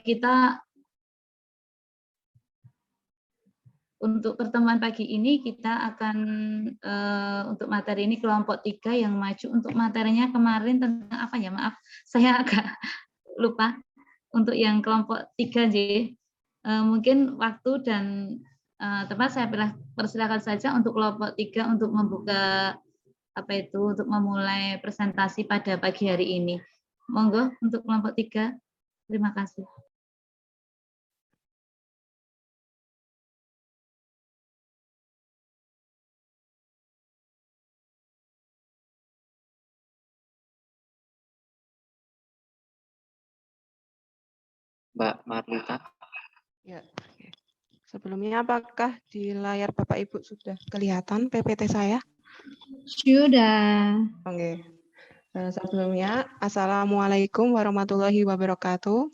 kita untuk pertemuan pagi ini kita akan untuk materi ini kelompok 3 yang maju. Untuk materinya kemarin tentang apa ya? Maaf, saya agak lupa. Untuk yang kelompok 3 J, mungkin waktu dan tempat saya persilakan saja untuk kelompok 3 untuk membuka untuk memulai presentasi pada pagi hari ini. Monggo untuk kelompok 3. Terima kasih. Mbak Marlita. Ya. Sebelumnya apakah di layar Bapak Ibu sudah kelihatan PPT saya? Sudah. Oke. Sebelumnya, Assalamualaikum warahmatullahi wabarakatuh.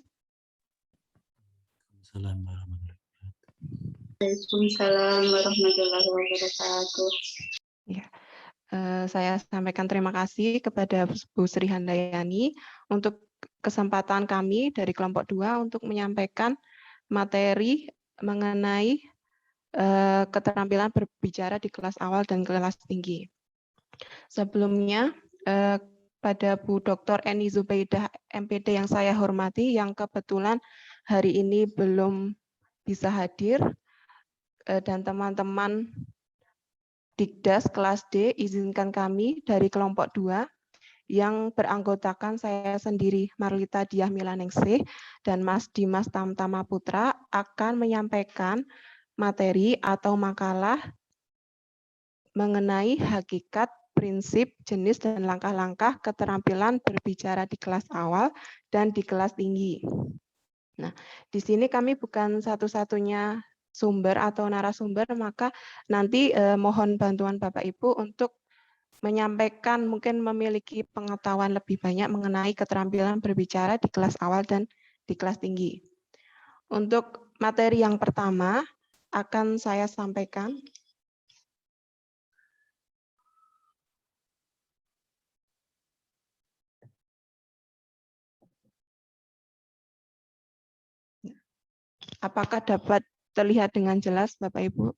Waalaikumsalam warahmatullahi wabarakatuh. Ya. Saya sampaikan terima kasih kepada Bu Sri Handayani untuk kesempatan kami dari kelompok 2 untuk menyampaikan materi mengenai keterampilan berbicara di kelas awal dan kelas tinggi. Sebelumnya, pada Bu Dr. Eni Zubaidah MPD yang saya hormati, yang kebetulan hari ini belum bisa hadir, dan teman-teman Dikdas kelas D, izinkan kami dari kelompok 2 yang beranggotakan saya sendiri, Marlita Diah Milaningsih, dan Mas Dimas Tamtama Putra akan menyampaikan materi atau makalah mengenai hakikat, prinsip, jenis, dan langkah-langkah keterampilan berbicara di kelas awal dan di kelas tinggi. Nah, di sini kami bukan satu-satunya sumber atau narasumber, maka nanti mohon bantuan Bapak Ibu untuk menyampaikan, mungkin memiliki pengetahuan lebih banyak mengenai keterampilan berbicara di kelas awal dan di kelas tinggi. Untuk materi yang pertama akan saya sampaikan. Apakah dapat terlihat dengan jelas, Bapak Ibu?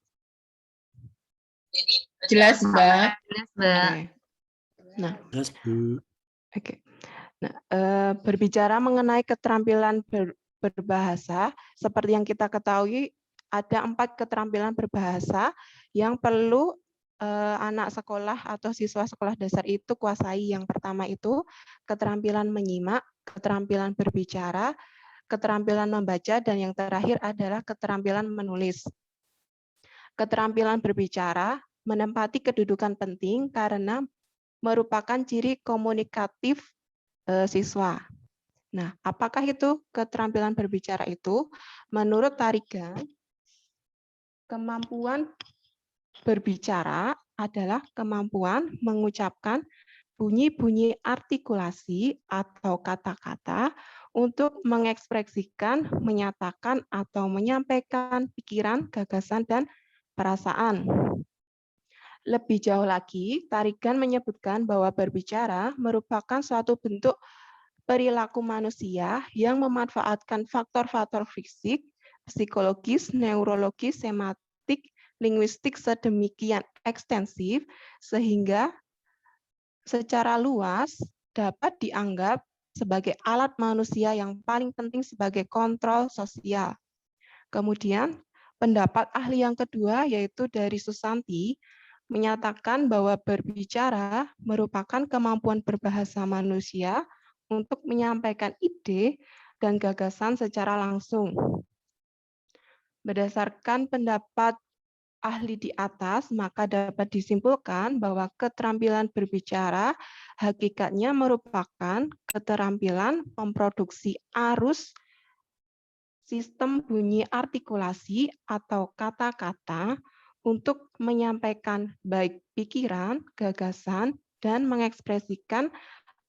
Jelas, Mbak. Jelas, Mbak. Oke. Nah, oke. Nah, berbicara mengenai keterampilan berbahasa, seperti yang kita ketahui, ada 4 keterampilan berbahasa yang perlu anak sekolah atau siswa sekolah dasar itu kuasai. Yang pertama itu keterampilan menyimak, keterampilan berbicara, keterampilan membaca, dan yang terakhir adalah keterampilan menulis. Keterampilan berbicara menempati kedudukan penting karena merupakan ciri komunikatif siswa. Nah, apakah itu keterampilan berbicara itu? Menurut Tarigan, kemampuan berbicara adalah kemampuan mengucapkan bunyi-bunyi artikulasi atau kata-kata untuk mengekspresikan, menyatakan, atau menyampaikan pikiran, gagasan, dan perasaan. Lebih jauh lagi, Tarigan menyebutkan bahwa berbicara merupakan suatu bentuk perilaku manusia yang memanfaatkan faktor-faktor fisik, psikologis, neurologis, sematik, linguistik sedemikian ekstensif, sehingga secara luas dapat dianggap sebagai alat manusia yang paling penting sebagai kontrol sosial. Kemudian, pendapat ahli yang kedua, yaitu dari Susanti, menyatakan bahwa berbicara merupakan kemampuan berbahasa manusia untuk menyampaikan ide dan gagasan secara langsung. Berdasarkan pendapat ahli di atas, maka dapat disimpulkan bahwa keterampilan berbicara hakikatnya merupakan keterampilan memproduksi arus sistem bunyi artikulasi atau kata-kata untuk menyampaikan baik pikiran, gagasan, dan mengekspresikan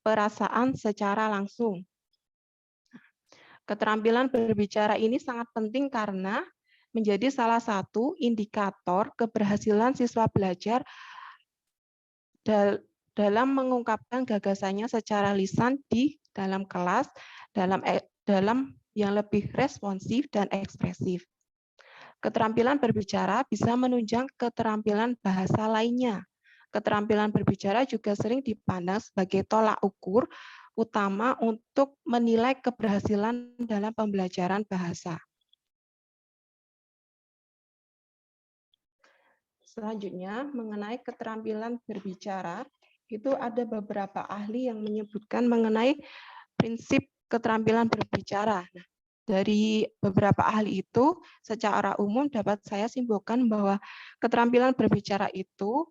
perasaan secara langsung. Keterampilan berbicara ini sangat penting karena menjadi salah satu indikator keberhasilan siswa belajar dalam mengungkapkan gagasannya secara lisan di dalam kelas, dalam yang lebih responsif dan ekspresif. Keterampilan berbicara bisa menunjang keterampilan bahasa lainnya. Keterampilan berbicara juga sering dipandang sebagai tolak ukur utama untuk menilai keberhasilan dalam pembelajaran bahasa. Selanjutnya, mengenai keterampilan berbicara, itu ada beberapa ahli yang menyebutkan mengenai prinsip keterampilan berbicara. Nah, dari beberapa ahli itu, secara umum dapat saya simpulkan bahwa keterampilan berbicara itu,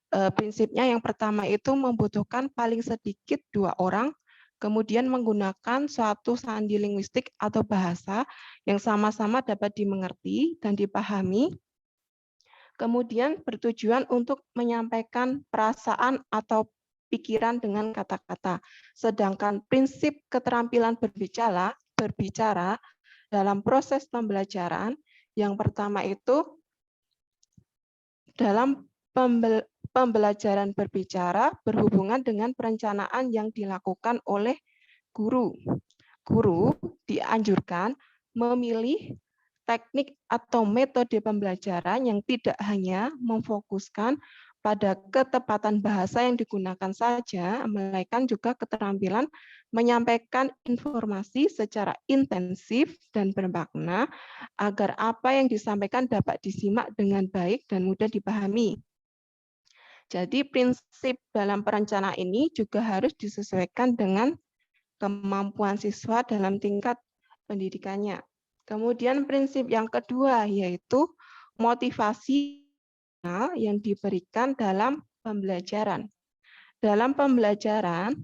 prinsipnya yang pertama itu membutuhkan paling sedikit 2 orang, kemudian menggunakan suatu sandi linguistik atau bahasa yang sama-sama dapat dimengerti dan dipahami, kemudian bertujuan untuk menyampaikan perasaan atau pikiran dengan kata-kata. Sedangkan prinsip keterampilan berbicara dalam proses pembelajaran, yang pertama itu dalam pembelajaran berbicara berhubungan dengan perencanaan yang dilakukan oleh guru. Guru dianjurkan memilih teknik atau metode pembelajaran yang tidak hanya memfokuskan pada ketepatan bahasa yang digunakan saja, melainkan juga keterampilan menyampaikan informasi secara intensif dan bermakna agar apa yang disampaikan dapat disimak dengan baik dan mudah dipahami. Jadi prinsip dalam perencanaan ini juga harus disesuaikan dengan kemampuan siswa dalam tingkat pendidikannya. Kemudian prinsip yang kedua yaitu motivasi yang diberikan dalam pembelajaran. Dalam pembelajaran,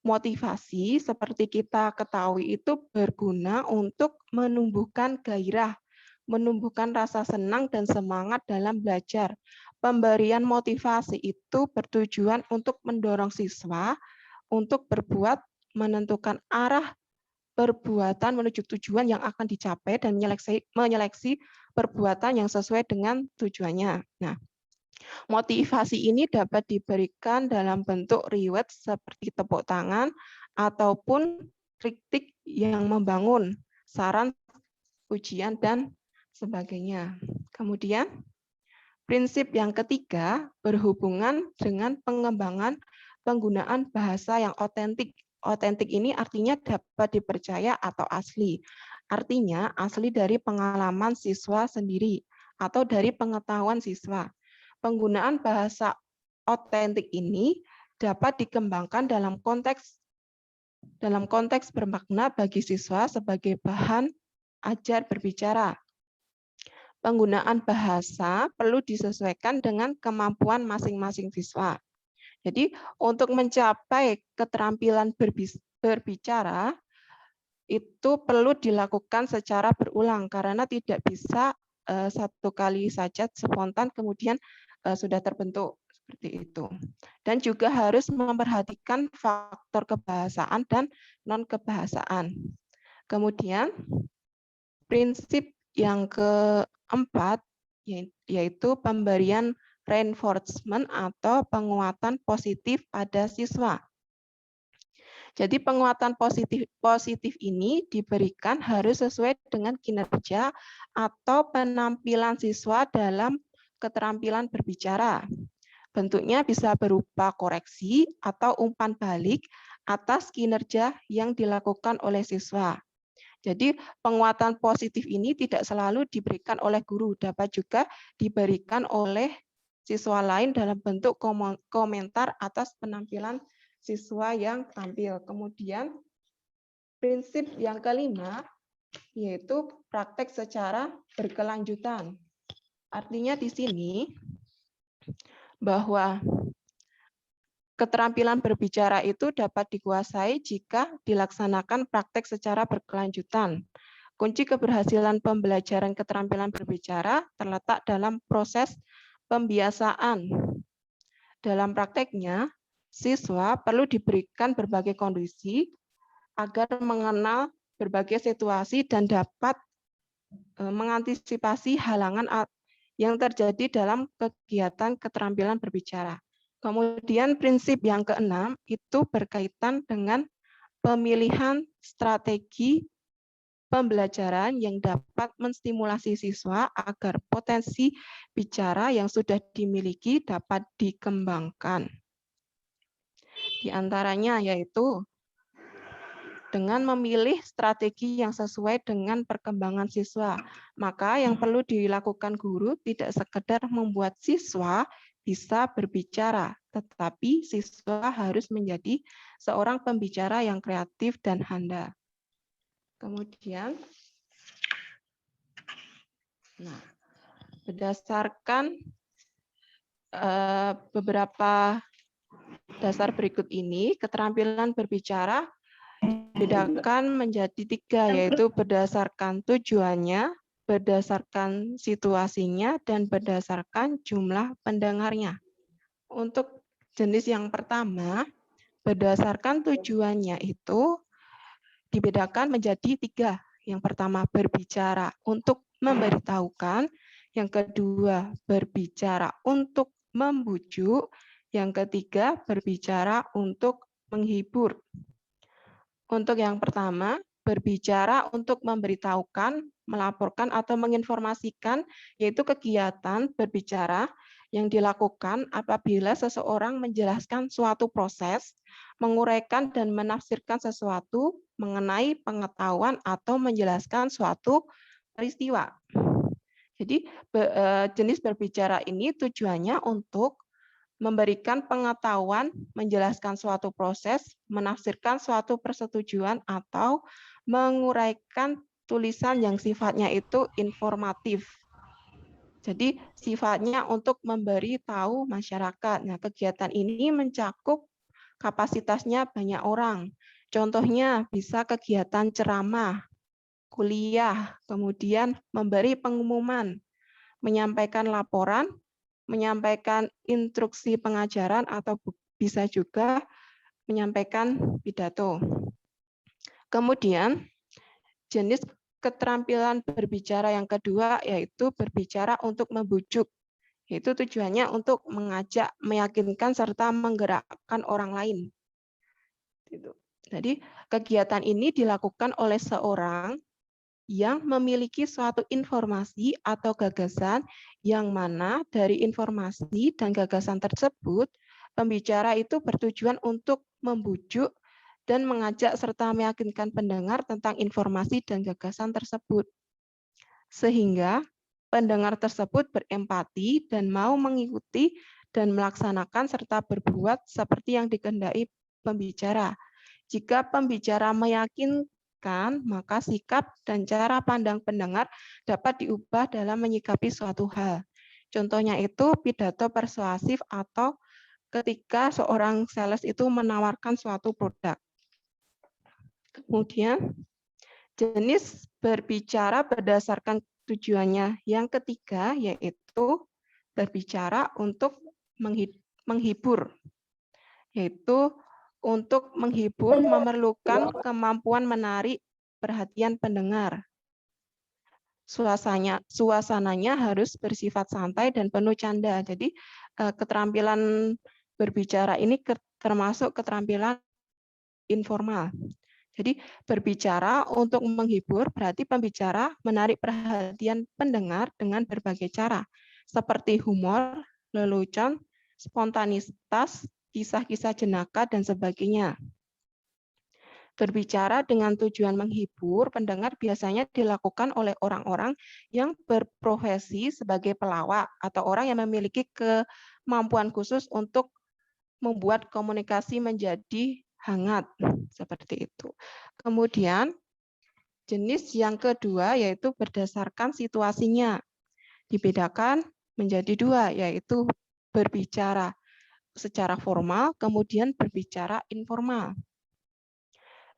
motivasi seperti kita ketahui itu berguna untuk menumbuhkan gairah, menumbuhkan rasa senang dan semangat dalam belajar. Pemberian motivasi itu bertujuan untuk mendorong siswa untuk berbuat, menentukan arah perbuatan menuju tujuan yang akan dicapai dan menyeleksi perbuatan yang sesuai dengan tujuannya. Nah, motivasi ini dapat diberikan dalam bentuk reward seperti tepuk tangan ataupun kritik yang membangun, saran, ujian, dan sebagainya. Kemudian, prinsip yang ketiga berhubungan dengan pengembangan penggunaan bahasa yang otentik. Otentik ini artinya dapat dipercaya atau asli. Artinya asli dari pengalaman siswa sendiri atau dari pengetahuan siswa. Penggunaan bahasa otentik ini dapat dikembangkan dalam konteks bermakna bagi siswa sebagai bahan ajar berbicara. Penggunaan bahasa perlu disesuaikan dengan kemampuan masing-masing siswa. Jadi untuk mencapai keterampilan berbicara itu perlu dilakukan secara berulang karena tidak bisa satu kali saja spontan kemudian sudah terbentuk seperti itu. Dan juga harus memperhatikan faktor kebahasaan dan non-kebahasaan. Kemudian prinsip yang keempat yaitu pemberian reinforcement atau penguatan positif pada siswa. Jadi penguatan positif ini diberikan harus sesuai dengan kinerja atau penampilan siswa dalam keterampilan berbicara. Bentuknya bisa berupa koreksi atau umpan balik atas kinerja yang dilakukan oleh siswa. Jadi penguatan positif ini tidak selalu diberikan oleh guru, dapat juga diberikan oleh siswa lain dalam bentuk komentar atas penampilan siswa yang tampil. Kemudian prinsip yang kelima yaitu praktek secara berkelanjutan. Artinya di sini bahwa keterampilan berbicara itu dapat dikuasai jika dilaksanakan praktek secara berkelanjutan. Kunci keberhasilan pembelajaran keterampilan berbicara terletak dalam proses pembiasaan. Dalam prakteknya, siswa perlu diberikan berbagai kondisi agar mengenal berbagai situasi dan dapat mengantisipasi halangan yang terjadi dalam kegiatan keterampilan berbicara. Kemudian prinsip yang keenam itu berkaitan dengan pemilihan strategi pembelajaran yang dapat menstimulasi siswa agar potensi bicara yang sudah dimiliki dapat dikembangkan. Di antaranya yaitu dengan memilih strategi yang sesuai dengan perkembangan siswa. Maka yang perlu dilakukan guru tidak sekedar membuat siswa bisa berbicara, tetapi siswa harus menjadi seorang pembicara yang kreatif dan handal. Kemudian, berdasarkan beberapa dasar berikut ini, keterampilan berbicara bedakan menjadi 3, yaitu berdasarkan tujuannya, berdasarkan situasinya, dan berdasarkan jumlah pendengarnya. Untuk jenis yang pertama, berdasarkan tujuannya itu dibedakan menjadi 3. Yang pertama, berbicara untuk memberitahukan. Yang kedua, berbicara untuk membujuk. Yang ketiga, berbicara untuk menghibur. Untuk yang pertama, berbicara untuk memberitahukan, melaporkan, atau menginformasikan, yaitu kegiatan berbicara yang dilakukan apabila seseorang menjelaskan suatu proses, menguraikan dan menafsirkan sesuatu, mengenai pengetahuan, atau menjelaskan suatu peristiwa. Jadi, jenis berbicara ini tujuannya untuk memberikan pengetahuan, menjelaskan suatu proses, menafsirkan suatu persetujuan, atau menguraikan tulisan yang sifatnya itu informatif. Jadi sifatnya untuk memberi tahu masyarakat. Nah, kegiatan ini mencakup kapasitasnya banyak orang. Contohnya bisa kegiatan ceramah, kuliah, kemudian memberi pengumuman, menyampaikan laporan, menyampaikan instruksi pengajaran, atau bisa juga menyampaikan pidato. Kemudian, jenis keterampilan berbicara yang kedua yaitu berbicara untuk membujuk. Yaitu tujuannya untuk mengajak, meyakinkan, serta menggerakkan orang lain. Jadi, kegiatan ini dilakukan oleh seorang yang memiliki suatu informasi atau gagasan yang mana dari informasi dan gagasan tersebut, pembicara itu bertujuan untuk membujuk dan mengajak serta meyakinkan pendengar tentang informasi dan gagasan tersebut. Sehingga pendengar tersebut berempati dan mau mengikuti dan melaksanakan serta berbuat seperti yang dikehendaki pembicara. Jika pembicara meyakinkan, maka sikap dan cara pandang pendengar dapat diubah dalam menyikapi suatu hal. Contohnya itu pidato persuasif atau ketika seorang sales itu menawarkan suatu produk. Kemudian, jenis berbicara berdasarkan tujuannya. Yang ketiga yaitu berbicara untuk menghibur. Yaitu untuk menghibur memerlukan kemampuan menarik perhatian pendengar. Suasananya harus bersifat santai dan penuh canda. Jadi keterampilan berbicara ini termasuk keterampilan informal. Jadi berbicara untuk menghibur berarti pembicara menarik perhatian pendengar dengan berbagai cara, seperti humor, lelucon, spontanitas, kisah-kisah jenaka, dan sebagainya. Berbicara dengan tujuan menghibur pendengar biasanya dilakukan oleh orang-orang yang berprofesi sebagai pelawak atau orang yang memiliki kemampuan khusus untuk membuat komunikasi menjadi hangat, seperti itu. Kemudian, jenis yang kedua yaitu berdasarkan situasinya. Dibedakan menjadi 2, yaitu berbicara secara formal, kemudian berbicara informal.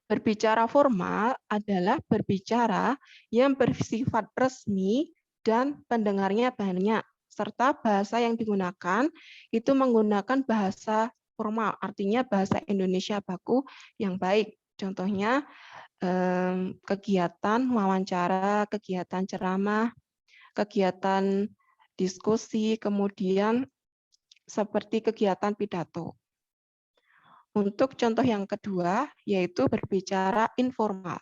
Berbicara formal adalah berbicara yang bersifat resmi dan pendengarnya banyak, serta bahasa yang digunakan itu menggunakan bahasa formal, artinya bahasa Indonesia baku yang baik. Contohnya kegiatan wawancara, kegiatan ceramah, kegiatan diskusi, kemudian seperti kegiatan pidato. Untuk contoh yang kedua, yaitu berbicara informal.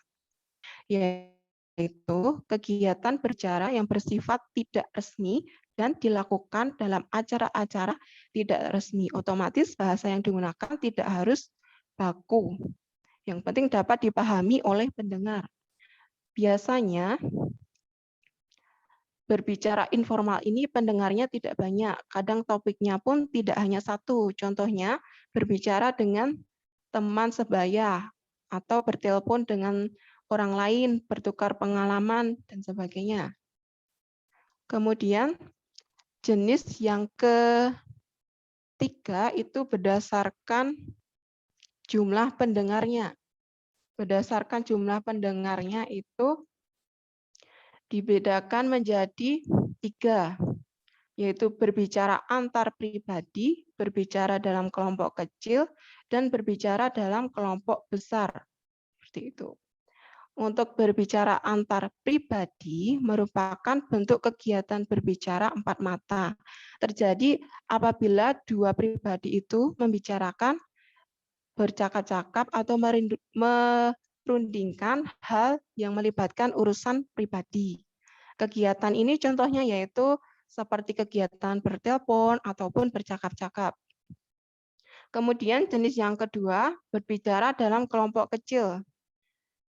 yaitu kegiatan berbicara yang bersifat tidak resmi dan dilakukan dalam acara-acara tidak resmi. Otomatis bahasa yang digunakan tidak harus baku. Yang penting dapat dipahami oleh pendengar. Biasanya berbicara informal ini pendengarnya tidak banyak. Kadang topiknya pun tidak hanya satu. Contohnya berbicara dengan teman sebaya atau bertelepon dengan orang lain, bertukar pengalaman, dan sebagainya. Kemudian jenis yang ketiga itu berdasarkan jumlah pendengarnya. Berdasarkan jumlah pendengarnya itu dibedakan menjadi 3, yaitu berbicara antar pribadi, berbicara dalam kelompok kecil, dan berbicara dalam kelompok besar. Seperti itu. Untuk berbicara antar pribadi merupakan bentuk kegiatan berbicara empat mata. Terjadi apabila dua pribadi itu membicarakan, bercakap-cakap atau merundingkan hal yang melibatkan urusan pribadi. Kegiatan ini contohnya yaitu seperti kegiatan bertelepon ataupun bercakap-cakap. Kemudian jenis yang kedua, berbicara dalam kelompok kecil.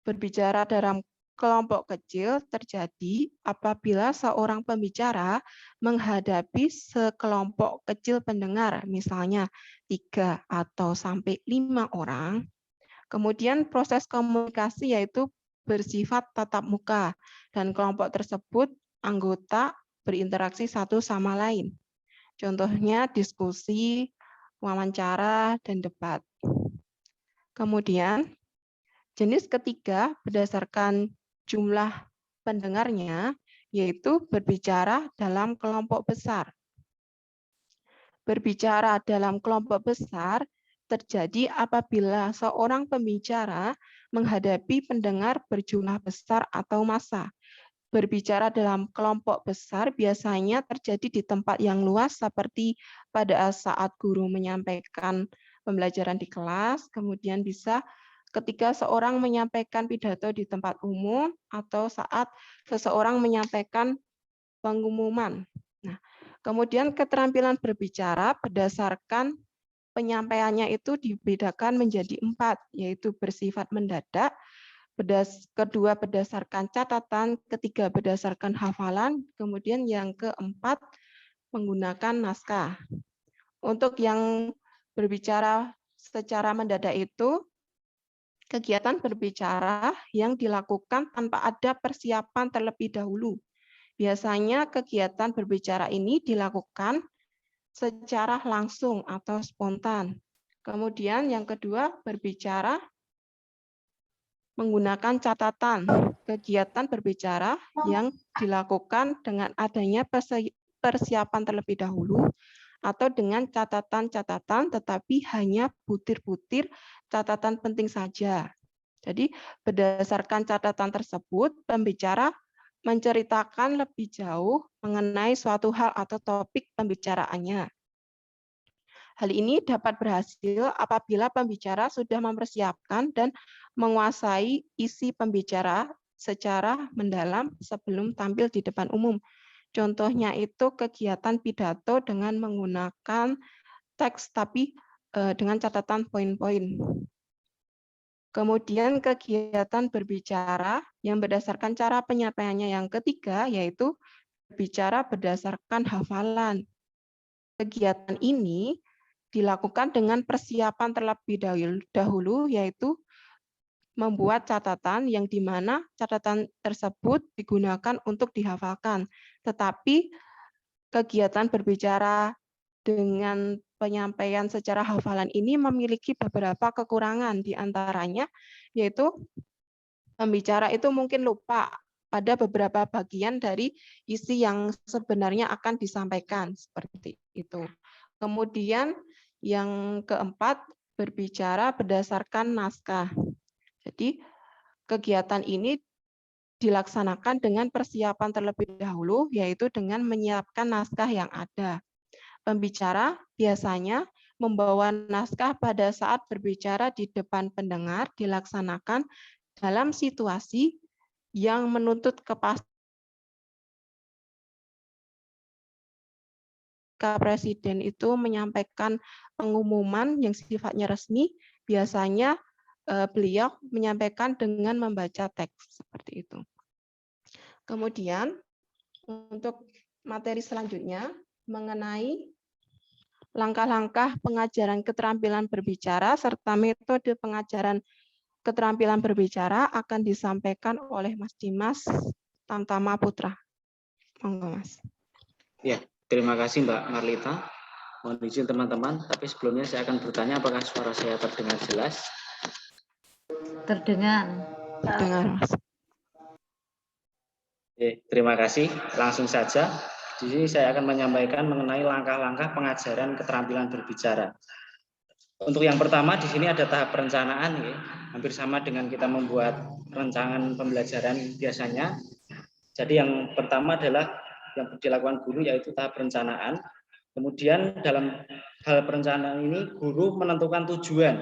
Berbicara dalam kelompok kecil terjadi apabila seorang pembicara menghadapi sekelompok kecil pendengar, misalnya 3 atau sampai 5 orang. Kemudian proses komunikasi yaitu bersifat tatap muka, dan kelompok tersebut anggota berinteraksi satu sama lain. Contohnya diskusi, wawancara, dan debat. Kemudian jenis ketiga berdasarkan jumlah pendengarnya, yaitu berbicara dalam kelompok besar. Berbicara dalam kelompok besar terjadi apabila seorang pembicara menghadapi pendengar berjumlah besar atau massa. Berbicara dalam kelompok besar biasanya terjadi di tempat yang luas seperti pada saat guru menyampaikan pembelajaran di kelas, kemudian bisa ketika seorang menyampaikan pidato di tempat umum atau saat seseorang menyampaikan pengumuman. Nah, kemudian keterampilan berbicara berdasarkan penyampaiannya itu dibedakan menjadi 4, yaitu bersifat mendadak, kedua berdasarkan catatan, ketiga berdasarkan hafalan, kemudian yang keempat menggunakan naskah. Untuk yang berbicara secara mendadak itu kegiatan berbicara yang dilakukan tanpa ada persiapan terlebih dahulu. Biasanya kegiatan berbicara ini dilakukan secara langsung atau spontan. Kemudian yang kedua, berbicara menggunakan catatan. Kegiatan berbicara yang dilakukan dengan adanya persiapan terlebih dahulu atau dengan catatan-catatan tetapi hanya butir-butir catatan penting saja. Jadi berdasarkan catatan tersebut, pembicara menceritakan lebih jauh mengenai suatu hal atau topik pembicaraannya. Hal ini dapat berhasil apabila pembicara sudah mempersiapkan dan menguasai isi pembicara secara mendalam sebelum tampil di depan umum. Contohnya itu kegiatan pidato dengan menggunakan teks tapi dengan catatan poin-poin. Kemudian kegiatan berbicara yang berdasarkan cara penyampaiannya yang ketiga yaitu berbicara berdasarkan hafalan. Kegiatan ini dilakukan dengan persiapan terlebih dahulu yaitu membuat catatan yang di mana catatan tersebut digunakan untuk dihafalkan. Tetapi kegiatan berbicara dengan penyampaian secara hafalan ini memiliki beberapa kekurangan, di antaranya yaitu pembicara itu mungkin lupa pada beberapa bagian dari isi yang sebenarnya akan disampaikan, seperti itu. Kemudian yang keempat, berbicara berdasarkan naskah. Jadi kegiatan ini dilaksanakan dengan persiapan terlebih dahulu, yaitu dengan menyiapkan naskah yang ada. Pembicara biasanya membawa naskah pada saat berbicara di depan pendengar dilaksanakan dalam situasi yang menuntut kepastian Presiden itu menyampaikan pengumuman yang sifatnya resmi, biasanya beliau menyampaikan dengan membaca teks seperti itu. Kemudian untuk materi selanjutnya mengenai langkah-langkah pengajaran keterampilan berbicara serta metode pengajaran keterampilan berbicara akan disampaikan oleh Mas Dimas Tamtama Putra. Monggo, Mas. Ya, terima kasih Mbak Marlita. Mohon izin teman-teman, tapi sebelumnya saya akan bertanya apakah suara saya terdengar jelas? Terdengar. Terdengar, Mas. Oke, terima kasih. Langsung saja. Di sini saya akan menyampaikan mengenai langkah-langkah pengajaran keterampilan berbicara. Untuk yang pertama di sini ada tahap perencanaan, ya. Hampir sama dengan kita membuat rancangan pembelajaran biasanya. Jadi yang pertama adalah yang dilakukan guru yaitu tahap perencanaan. Kemudian dalam hal perencanaan ini guru menentukan tujuan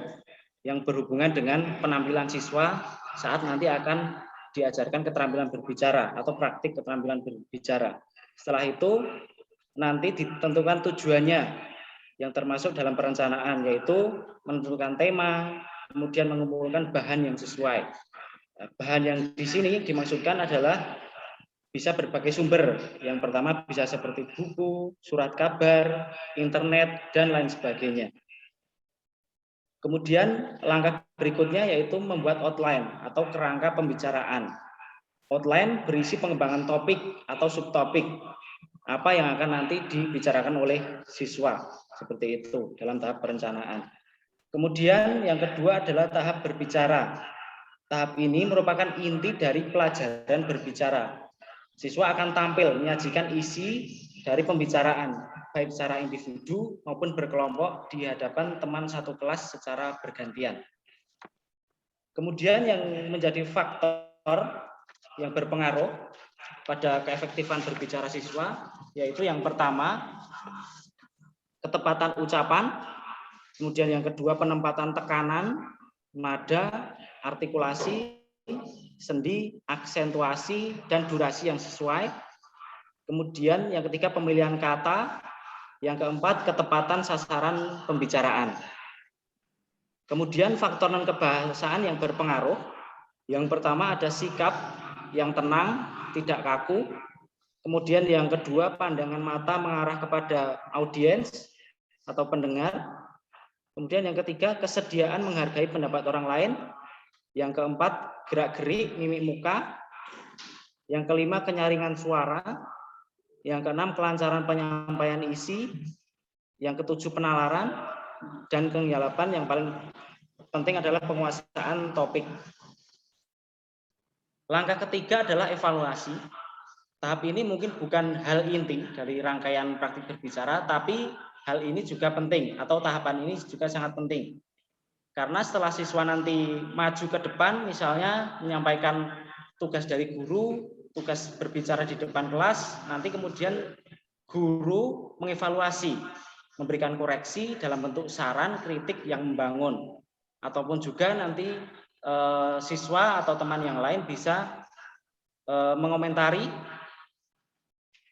yang berhubungan dengan penampilan siswa saat nanti akan diajarkan keterampilan berbicara atau praktik keterampilan berbicara. Setelah itu nanti ditentukan tujuannya yang termasuk dalam perencanaan, yaitu menentukan tema, kemudian mengumpulkan bahan yang sesuai. Bahan yang di sini dimaksudkan adalah bisa berbagai sumber. Yang pertama bisa seperti buku, surat kabar, internet, dan lain sebagainya. Kemudian langkah berikutnya yaitu membuat outline atau kerangka pembicaraan. Outline berisi pengembangan topik atau subtopik, apa yang akan nanti dibicarakan oleh siswa, seperti itu dalam tahap perencanaan. Kemudian yang kedua adalah tahap berbicara. Tahap ini merupakan inti dari pelajaran berbicara. Siswa akan tampil menyajikan isi dari pembicaraan, baik secara individu maupun berkelompok di hadapan teman satu kelas secara bergantian. Kemudian yang menjadi faktor yang berpengaruh pada keefektifan berbicara siswa, yaitu yang pertama, ketepatan ucapan, kemudian yang kedua, penempatan tekanan, nada, artikulasi, sendi, aksentuasi, dan durasi yang sesuai. Kemudian yang ketiga, pemilihan kata. Yang keempat, ketepatan sasaran pembicaraan. Kemudian faktor non kebahasaan yang berpengaruh. Yang pertama ada sikap yang tenang, tidak kaku. Kemudian yang kedua, pandangan mata mengarah kepada audiens atau pendengar. Kemudian yang ketiga, kesediaan menghargai pendapat orang lain. Yang keempat, gerak-gerik mimik muka. Yang kelima, kenyaringan suara. Yang keenam, kelancaran penyampaian isi. Yang ketujuh, penalaran. Dan ke-8 yang paling penting adalah penguasaan topik. Langkah ketiga adalah evaluasi. Tahap ini mungkin bukan hal inti dari rangkaian praktik berbicara, tapi hal ini juga penting atau tahapan ini juga sangat penting. Karena setelah siswa nanti maju ke depan, misalnya menyampaikan tugas dari guru, tugas berbicara di depan kelas, nanti kemudian guru mengevaluasi, memberikan koreksi dalam bentuk saran, kritik yang membangun. Ataupun juga nanti siswa atau teman yang lain bisa mengomentari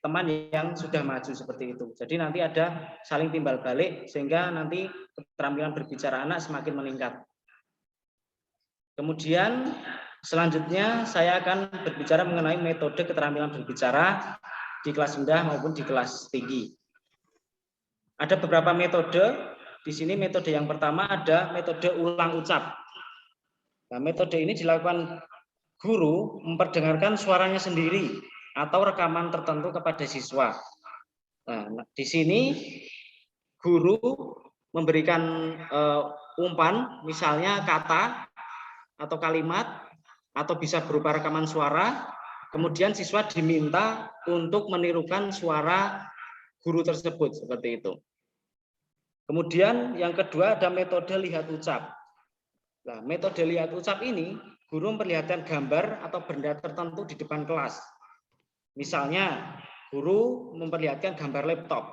teman yang sudah maju seperti itu. Jadi nanti ada saling timbal balik sehingga nanti keterampilan berbicara anak semakin meningkat. Kemudian selanjutnya saya akan berbicara mengenai metode keterampilan berbicara di kelas rendah maupun di kelas tinggi. Ada beberapa metode. Di sini metode yang pertama ada metode ulang ucap. Nah, metode ini dilakukan guru memperdengarkan suaranya sendiri atau rekaman tertentu kepada siswa. Nah, di sini guru memberikan umpan, misalnya kata atau kalimat, atau bisa berupa rekaman suara, kemudian siswa diminta untuk menirukan suara guru tersebut, seperti itu. Kemudian yang kedua ada metode lihat ucap. Nah, metode lihat ucap ini, guru memperlihatkan gambar atau benda tertentu di depan kelas. Misalnya, guru memperlihatkan gambar laptop.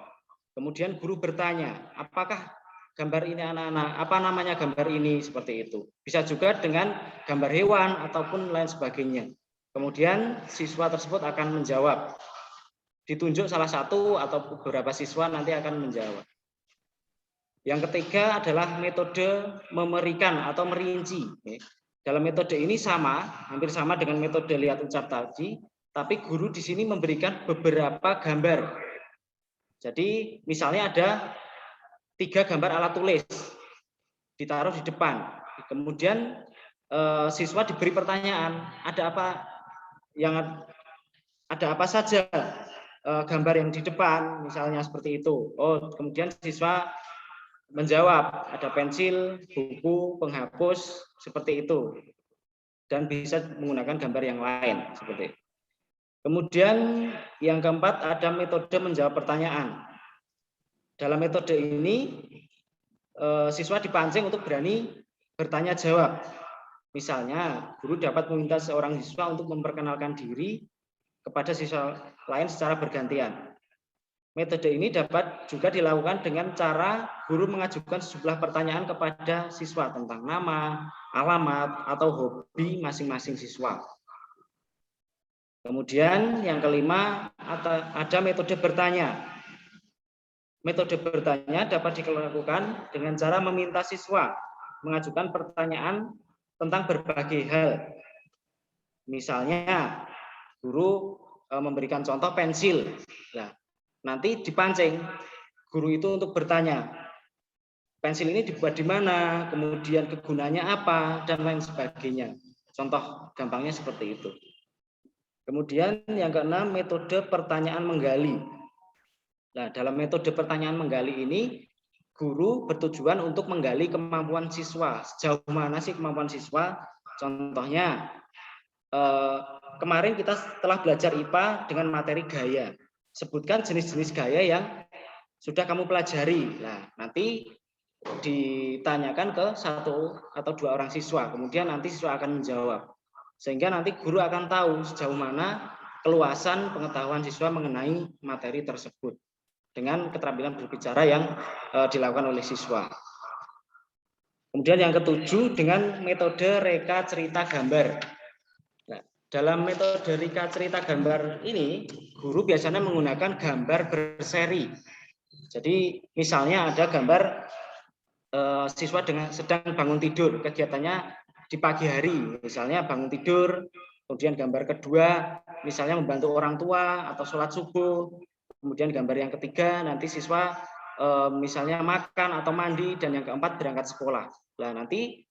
Kemudian guru bertanya, apakah gambar ini anak-anak, apa namanya gambar ini, seperti itu. Bisa juga dengan gambar hewan ataupun lain sebagainya. Kemudian siswa tersebut akan menjawab. Ditunjuk salah satu atau beberapa siswa nanti akan menjawab. Yang ketiga adalah metode memberikan atau merinci. Dalam metode ini hampir sama dengan metode lihat ucap tadi, tapi guru di sini memberikan beberapa gambar. Jadi misalnya ada 3 gambar alat tulis ditaruh di depan. Kemudian siswa diberi pertanyaan, ada apa saja gambar yang di depan, misalnya seperti itu. Kemudian siswa menjawab, ada pensil, buku, penghapus, seperti itu. Dan bisa menggunakan gambar yang lain, seperti itu. Kemudian yang keempat ada metode menjawab pertanyaan. Dalam metode ini siswa dipancing untuk berani bertanya jawab. Misalnya guru dapat meminta seorang siswa untuk memperkenalkan diri kepada siswa lain secara bergantian. Metode ini dapat juga dilakukan dengan cara guru mengajukan sejumlah pertanyaan kepada siswa tentang nama, alamat, atau hobi masing-masing siswa. Kemudian yang kelima ada metode bertanya. Metode bertanya dapat dilakukan dengan cara meminta siswa mengajukan pertanyaan tentang berbagai hal. Misalnya guru memberikan contoh pensil. Nah, nanti dipancing guru itu untuk bertanya, pensil ini dibuat di mana, kemudian kegunaannya apa, dan lain sebagainya. Contoh gampangnya seperti itu. Kemudian yang keenam, metode pertanyaan menggali. Nah, dalam metode pertanyaan menggali ini, guru bertujuan untuk menggali kemampuan siswa. Sejauh mana sih kemampuan siswa? Contohnya, kemarin kita telah belajar IPA dengan materi gaya. Sebutkan jenis-jenis gaya yang sudah kamu pelajari. Nah, nanti ditanyakan ke 1 atau 2 orang siswa. Kemudian nanti siswa akan menjawab. Sehingga nanti guru akan tahu sejauh mana keluasan pengetahuan siswa mengenai materi tersebut dengan keterampilan berbicara yang dilakukan oleh siswa. Kemudian yang ketujuh dengan metode reka cerita gambar. Nah, dalam metode reka cerita gambar ini, guru biasanya menggunakan gambar berseri. Jadi misalnya ada gambar siswa sedang bangun tidur, kegiatannya di pagi hari, misalnya bangun tidur, kemudian gambar kedua, misalnya membantu orang tua atau sholat subuh, kemudian gambar yang ketiga, nanti siswa misalnya makan atau mandi, dan yang keempat berangkat sekolah. Nah, nanti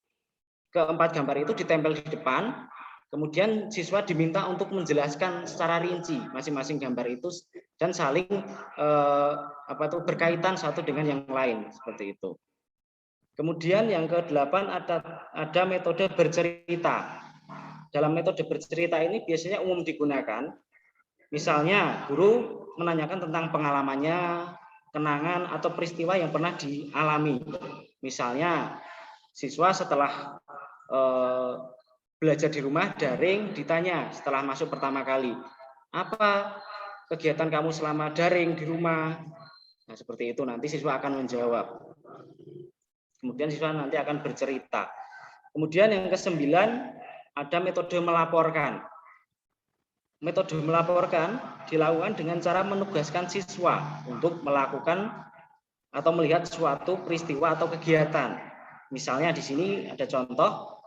keempat gambar itu ditempel di depan, kemudian siswa diminta untuk menjelaskan secara rinci masing-masing gambar itu, dan saling berkaitan satu dengan yang lain, seperti itu. Kemudian yang ke-8 ada metode bercerita. Dalam metode bercerita ini biasanya umum digunakan. Misalnya guru menanyakan tentang pengalamannya, kenangan atau peristiwa yang pernah dialami. Misalnya siswa setelah belajar di rumah daring ditanya setelah masuk pertama kali, apa kegiatan kamu selama daring di rumah? Nah, seperti itu nanti siswa akan menjawab. Kemudian siswa nanti akan bercerita. Kemudian yang ke-9 ada metode melaporkan. Metode melaporkan dilakukan dengan cara menugaskan siswa untuk melakukan atau melihat suatu peristiwa atau kegiatan. Misalnya di sini ada contoh,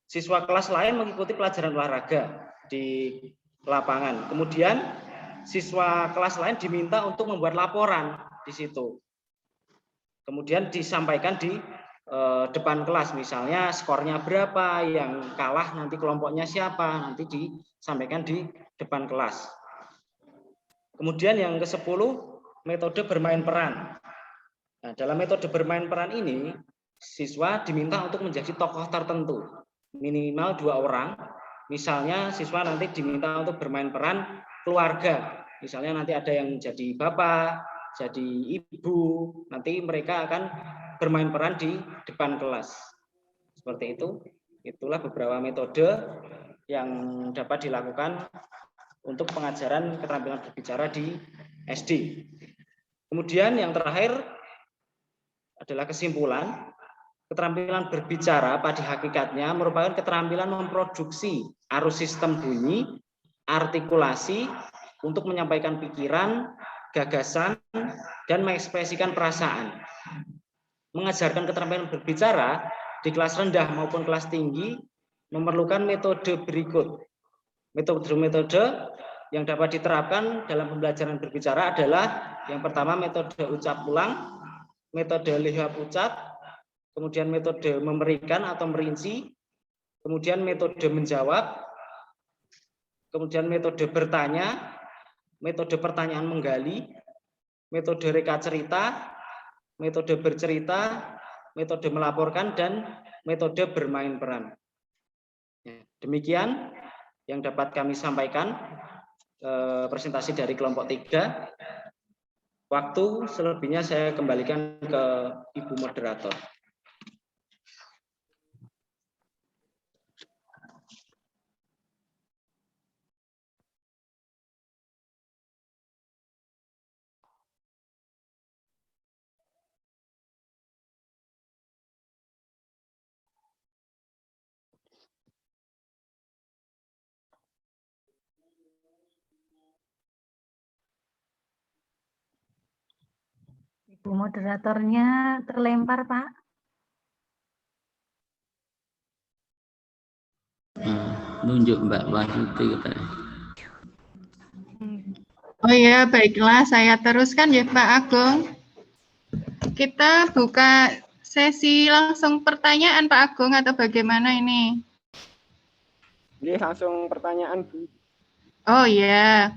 siswa kelas lain mengikuti pelajaran olahraga di lapangan. Kemudian siswa kelas lain diminta untuk membuat laporan di situ. Kemudian disampaikan di depan kelas, misalnya skornya berapa, yang kalah nanti kelompoknya siapa, nanti disampaikan di depan kelas. Kemudian yang ke-10, metode bermain peran. Nah, dalam metode bermain peran ini, siswa diminta untuk menjadi tokoh tertentu, minimal 2 orang. Misalnya siswa nanti diminta untuk bermain peran keluarga, misalnya nanti ada yang jadi bapak, jadi ibu, nanti mereka akan bermain peran di depan kelas. Seperti itu. Itulah beberapa metode yang dapat dilakukan untuk pengajaran keterampilan berbicara di SD. Kemudian yang terakhir adalah kesimpulan. Keterampilan berbicara pada hakikatnya merupakan keterampilan memproduksi arus sistem bunyi, artikulasi untuk menyampaikan pikiran, gagasan, dan mengekspresikan perasaan. Mengajarkan keterampilan berbicara di kelas rendah maupun kelas tinggi memerlukan metode berikut. Metode-metode yang dapat diterapkan dalam pembelajaran berbicara adalah yang pertama metode ucap ulang, metode lihat ucap, kemudian metode memberikan atau merinci, kemudian metode menjawab, kemudian metode bertanya, metode pertanyaan menggali, metode reka cerita, metode bercerita, metode melaporkan, dan metode bermain peran. Demikian yang dapat kami sampaikan presentasi dari kelompok 3. Waktu selebihnya saya kembalikan ke Ibu Moderator. Ibu moderatornya terlempar, Pak. Nunjuk Mbak Wahyuti katanya. Oh ya, baiklah, saya teruskan ya Pak Agung. Kita buka sesi langsung pertanyaan Pak Agung atau bagaimana ini? Ini langsung pertanyaan, Bu. Oh ya,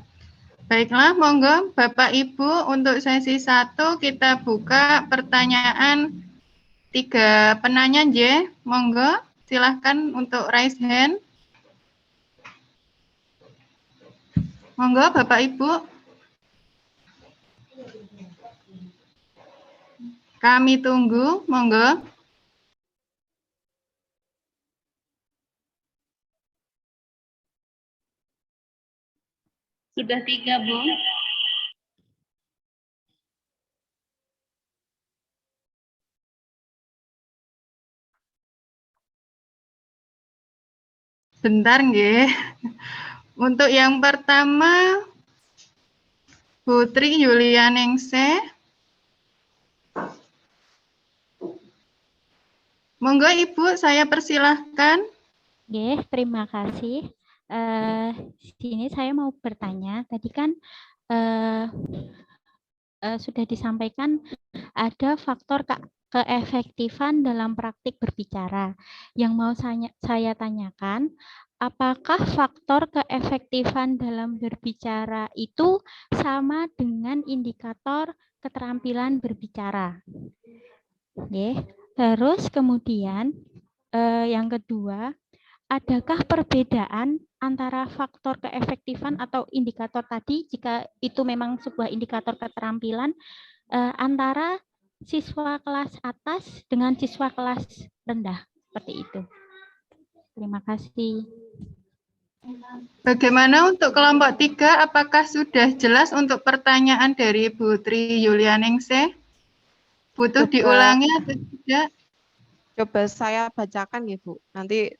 baiklah, monggo Bapak Ibu untuk sesi 1 kita buka pertanyaan 3 penanya J. Monggo, silahkan untuk raise hand. Monggo Bapak Ibu. Kami tunggu, monggo. Sudah 3, Bu. Bentar, nggih. Untuk yang pertama, Putri Yulianingsih. Monggo Ibu, saya persilahkan. Oke, terima kasih. Sini saya mau bertanya, tadi kan sudah disampaikan ada faktor keefektifan dalam praktik berbicara. Yang mau saya tanyakan, apakah faktor keefektifan dalam berbicara itu sama dengan indikator keterampilan berbicara? Oke. Terus kemudian yang kedua, adakah perbedaan antara faktor keefektifan atau indikator tadi, jika itu memang sebuah indikator keterampilan, antara siswa kelas atas dengan siswa kelas rendah, seperti itu. Terima kasih. Bagaimana untuk kelompok 3, apakah sudah jelas untuk pertanyaan dari Putri Yulianingsih? Butuh diulangi atau tidak? Coba saya bacakan ya Bu, nanti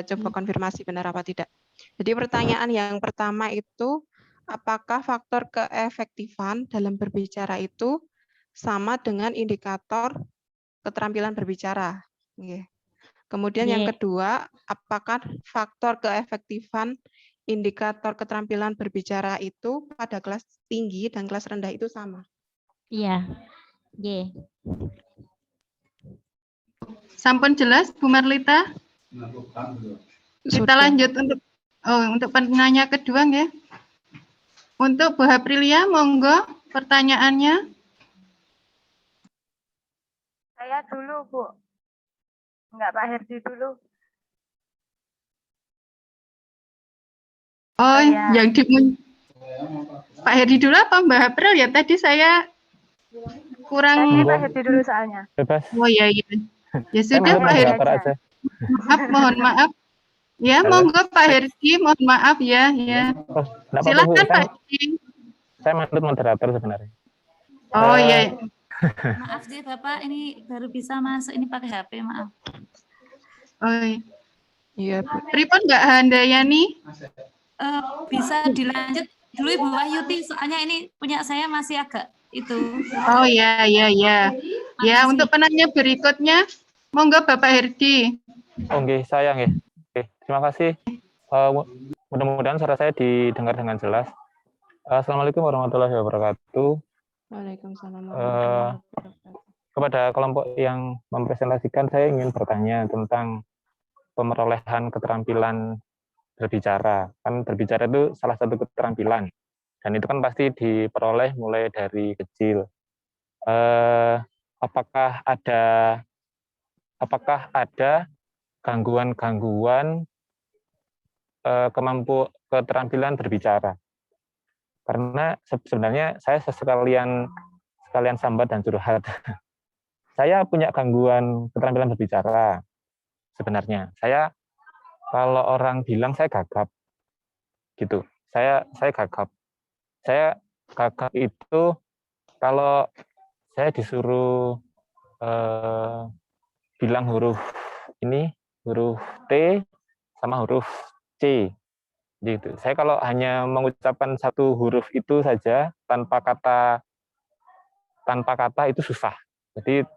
coba konfirmasi benar apa tidak. Jadi pertanyaan yang pertama itu, apakah faktor keefektifan dalam berbicara itu sama dengan indikator keterampilan berbicara? Kemudian yang kedua, apakah faktor keefektifan indikator keterampilan berbicara itu pada kelas tinggi dan kelas rendah itu sama? Iya. Sampun jelas Bu Marlita? Kita lanjut untuk penanya kedua nggih. Untuk Bu Aprilia, monggo pertanyaannya. Saya dulu, Bu. Enggak Pak Herdi dulu. Oh, ya. Yang Pak Herdi dulu apa Mbak April ya? Tadi saya kurang. Pak Herdi dulu soalnya. Bebas. Oh iya. Ya sudah Pak Herdi. Mohon maaf. Ya, monggo Pak Herdi, mohon maaf ya. Silakan Pak Herdi. Saya manut moderator sebenarnya. Oh iya. Maaf sih Bapak, ini baru bisa masuk, ini pakai HP, maaf. Oh, Iya, Bu. pripun Mbak Handayani? Bisa dilanjut dulu Ibu Wahyuti, soalnya ini punya saya masih agak itu. Oh ya, ya, ya. Ya, untuk penanya berikutnya, monggo Bapak Herdi. Oke, saya nggih. Oke, terima kasih. Mudah-mudahan suara saya didengar dengan jelas. Assalamualaikum warahmatullahi wabarakatuh. Waalaikumsalam warahmatullahi wabarakatuh. Kepada kelompok yang mempresentasikan, saya ingin bertanya tentang pemerolehan keterampilan berbicara. Kan berbicara itu salah satu keterampilan, dan itu kan pasti diperoleh mulai dari kecil. Apakah ada gangguan-gangguan keterampilan berbicara? Karena sebenarnya saya sekalian sambat dan curhat. Saya punya gangguan keterampilan berbicara. Sebenarnya saya, kalau orang bilang saya gagap, gitu. Saya gagap. Saya gagap itu kalau saya disuruh bilang huruf T sama huruf C. Gitu. Saya kalau hanya mengucapkan satu huruf itu saja tanpa kata itu susah. Jadi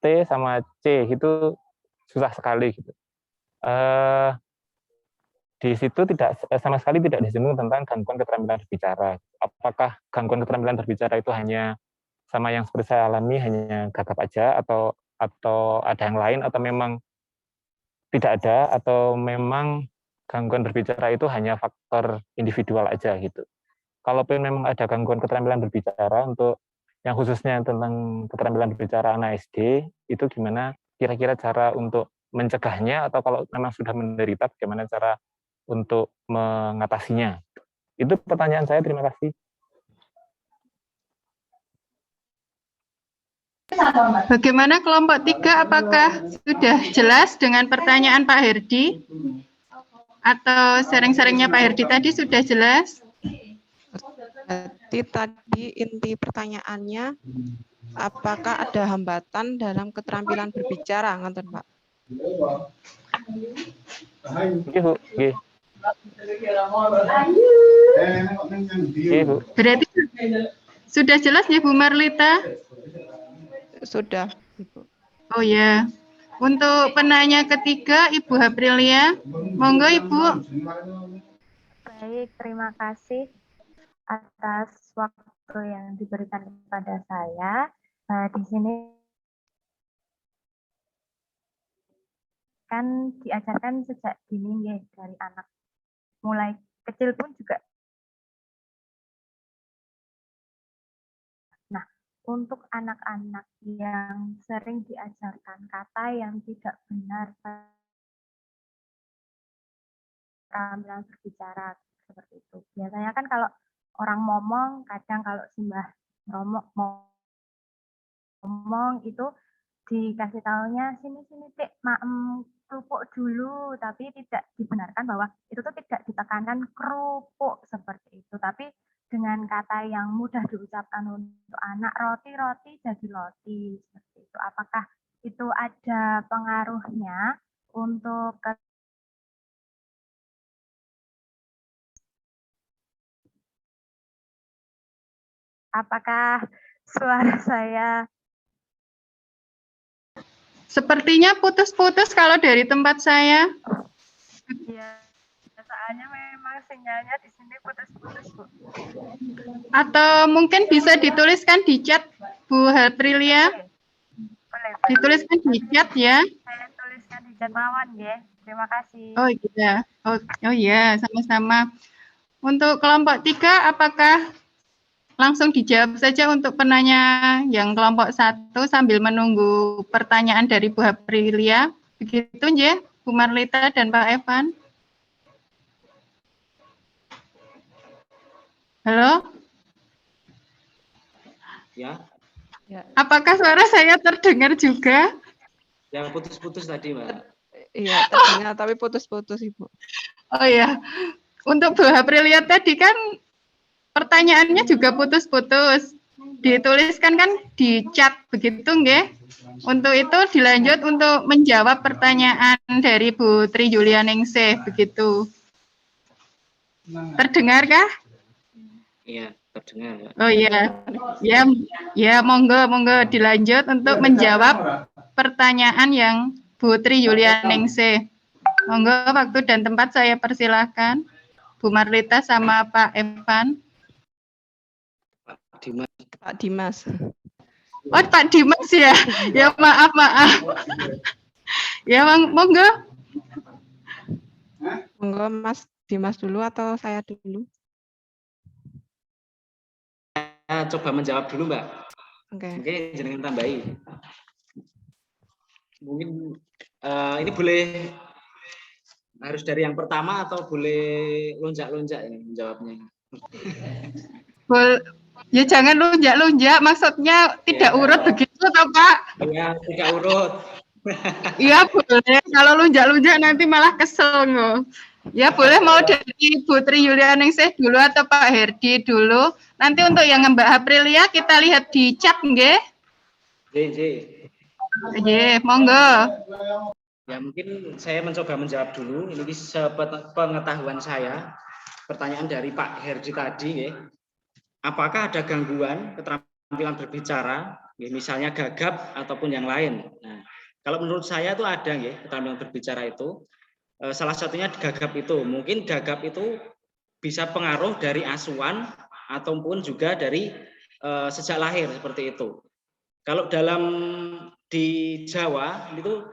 T sama C itu susah sekali gitu. Di situ sama sekali tidak disinggung tentang gangguan keterampilan berbicara. Apakah gangguan keterampilan berbicara itu hanya sama yang seperti saya alami, hanya gagap aja, atau ada yang lain, atau memang tidak ada, atau memang gangguan berbicara itu hanya faktor individual aja gitu. Kalaupun memang ada gangguan keterampilan berbicara untuk yang khususnya tentang keterampilan berbicara anak SD, itu gimana kira-kira cara untuk mencegahnya, atau kalau memang sudah menderita, bagaimana cara untuk mengatasinya? Itu pertanyaan saya, terima kasih. Bagaimana kelompok 3, apakah sudah jelas dengan pertanyaan Pak Herdi? Atau sharing-sharingnya Pak Herdi tadi sudah jelas? Berarti tadi inti pertanyaannya, apakah ada hambatan dalam keterampilan berbicara, ngoten Pak? Ibu, Ibu. Berarti sudah jelas ya Bu Marlita? Sudah, Ibu. Oh ya. Untuk penanya ketiga, Ibu Aprilia, monggo Ibu. Baik, terima kasih atas waktu yang diberikan kepada saya. Di sini kan diajarkan sejak dini ya, dari anak mulai kecil pun juga. Nah, untuk anak-anak yang sering diajarkan kata yang tidak benar keterampilan berbicara seperti itu. Biasanya kan kalau orang ngomong, kadang kalau simbah ngomong itu dikasih tahunya sini Tik, kerupuk dulu, tapi tidak dibenarkan bahwa itu tuh tidak ditekankan kerupuk seperti itu, tapi dengan kata yang mudah diucapkan untuk anak, roti jadi loti seperti itu. Apakah itu ada pengaruhnya untuk apakah suara saya? Sepertinya putus-putus kalau dari tempat saya. Iya, soalnya memang sinyalnya di sini putus-putus, Bu. Atau mungkin bisa dituliskan di chat, Bu Aprilia. Boleh. Dituliskan di chat ya. Saya tuliskan di chat mawon ya. Terima kasih. Oh iya. Oh iya, sama-sama. Untuk kelompok 3, apakah langsung dijawab saja untuk penanya yang kelompok 1 sambil menunggu pertanyaan dari Bu Aprilia. Begitu ya, Bu Marlita dan Pak Evan. Halo? Ya. Apakah suara saya terdengar juga? Yang putus-putus tadi, Mbak. Iya, terdengar tapi putus-putus, Ibu. Oh ya, untuk Bu Aprilia tadi kan pertanyaannya juga putus-putus. dituliskan kan di chat begitu nggih. Untuk itu dilanjut untuk menjawab pertanyaan dari Bu Tri Yulianingsih begitu. Terdengarkah? Iya, terdengar. Oh iya. Ya monggo dilanjut untuk menjawab pertanyaan yang Bu Tri Yulianingsih. Monggo waktu dan tempat saya persilahkan. Bu Marlita sama Pak Evan. Pak Dimas. Oh, Pak Dimas ya. Ya maaf. Ya monggo. Monggo Mas Dimas dulu atau saya dulu? Saya coba menjawab dulu, Mbak. Oke. Mungkin jenengan tambahi. Mungkin ini boleh harus dari yang pertama atau boleh lonjak-lonjak ini menjawabnya. Ya jangan lunjak-lunjak, maksudnya tidak urut begitu toh Pak? Iya, tidak urut. Iya boleh, kalau lunjak-lunjak nanti malah kesel nggak. Ya boleh mau dari Bu Tri Yulianingsih dulu atau Pak Herdi dulu. Nanti untuk yang Mbak Aprilia kita lihat di chat nggih. Monggo. Ya mungkin saya mencoba menjawab dulu. Ini sepengetahuan saya. Pertanyaan dari Pak Herdi tadi nggih. Apakah ada gangguan keterampilan berbicara, misalnya gagap ataupun yang lain? Nah, kalau menurut saya itu ada, keterampilan berbicara itu. Salah satunya gagap itu. Mungkin gagap itu bisa pengaruh dari asuhan ataupun juga dari sejak lahir seperti itu. Kalau di Jawa itu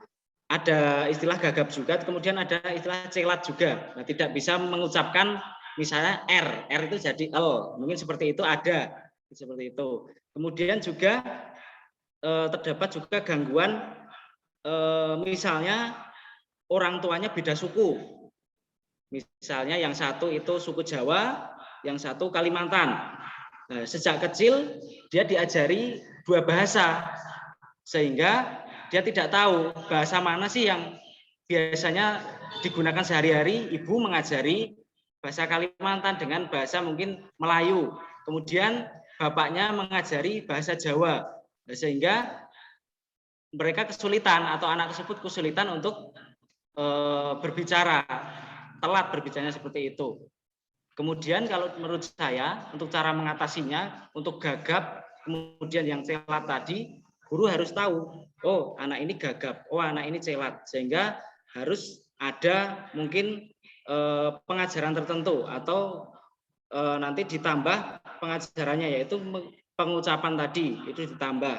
ada istilah gagap juga, kemudian ada istilah celat juga. Nah, tidak bisa mengucapkan misalnya R itu jadi L, mungkin seperti itu ada, seperti itu. Kemudian juga terdapat juga gangguan, misalnya orang tuanya beda suku. Misalnya yang satu itu suku Jawa, yang satu Kalimantan. Nah, sejak kecil dia diajari dua bahasa, sehingga dia tidak tahu bahasa mana sih yang biasanya digunakan sehari-hari. Ibu mengajari bahasa Kalimantan dengan bahasa mungkin Melayu. Kemudian bapaknya mengajari bahasa Jawa. Sehingga mereka kesulitan atau anak tersebut kesulitan untuk berbicara. Telat berbicaranya seperti itu. Kemudian kalau menurut saya untuk cara mengatasinya, untuk gagap, kemudian yang celat tadi, guru harus tahu, oh anak ini gagap, oh anak ini celat. Sehingga harus ada mungkin pengajaran tertentu atau nanti ditambah pengajarannya, yaitu pengucapan tadi itu ditambah.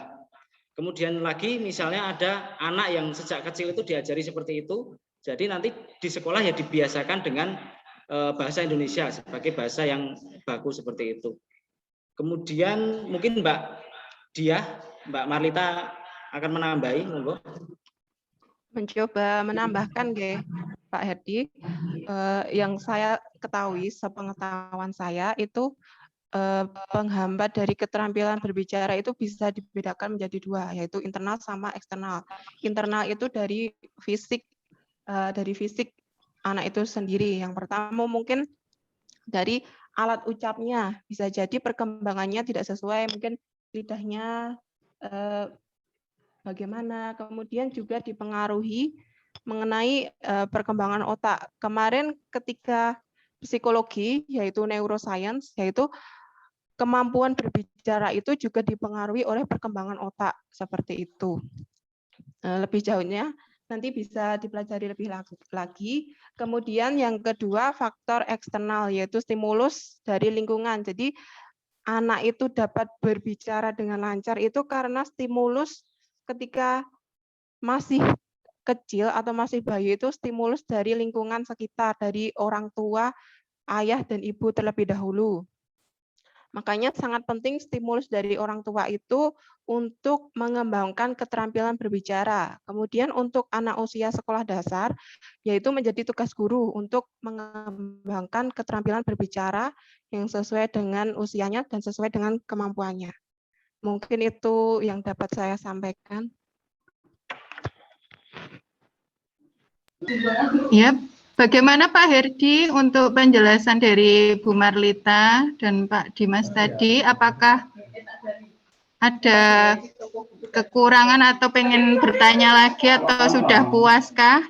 Kemudian lagi misalnya ada anak yang sejak kecil itu diajari seperti itu, jadi nanti di sekolah ya dibiasakan dengan bahasa Indonesia sebagai bahasa yang baku seperti itu. Kemudian mungkin Mbak Marlita akan menambahi, monggo. Mencoba menambahkan Pak Herdi, yang saya ketahui, sepengetahuan saya itu penghambat dari keterampilan berbicara itu bisa dibedakan menjadi dua, yaitu internal sama eksternal. Internal itu dari fisik anak itu sendiri. Yang pertama mungkin dari alat ucapnya, bisa jadi perkembangannya tidak sesuai, mungkin lidahnya bagaimana, kemudian juga dipengaruhi mengenai perkembangan otak. Kemarin ketika psikologi, yaitu neuroscience, yaitu kemampuan berbicara itu juga dipengaruhi oleh perkembangan otak, seperti itu. Lebih jauhnya nanti bisa dipelajari lebih lagi. Kemudian yang kedua, faktor eksternal, yaitu stimulus dari lingkungan. Jadi anak itu dapat berbicara dengan lancar itu karena stimulus ketika masih kecil atau masih bayi, itu stimulus dari lingkungan sekitar, dari orang tua, ayah dan ibu terlebih dahulu. Makanya sangat penting stimulus dari orang tua itu untuk mengembangkan keterampilan berbicara. Kemudian untuk anak usia sekolah dasar, yaitu menjadi tugas guru untuk mengembangkan keterampilan berbicara yang sesuai dengan usianya dan sesuai dengan kemampuannya. Mungkin itu yang dapat saya sampaikan. Ya, bagaimana Pak Herdi untuk penjelasan dari Bu Marlita dan Pak Dimas tadi? Apakah Ada kekurangan atau pengen bertanya lagi atau sudah puaskah?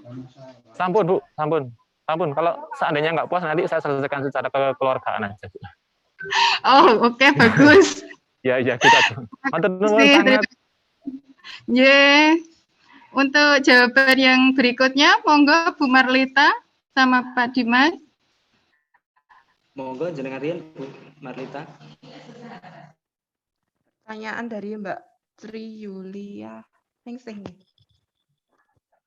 Sampun, Bu, sampun. Sampun, kalau seandainya nggak puas nanti saya selesaikan secara kekeluargaan aja. Oh, oke, bagus. Ya, gitu aja. Matur nuwun Terima sangat. kasih. Untuk jawaban yang berikutnya, monggo Bu Marlita sama Pak Dimas. Monggo jenengan riyen Bu Marlita. Pertanyaan dari Mbak Tri Yulia Ningsih.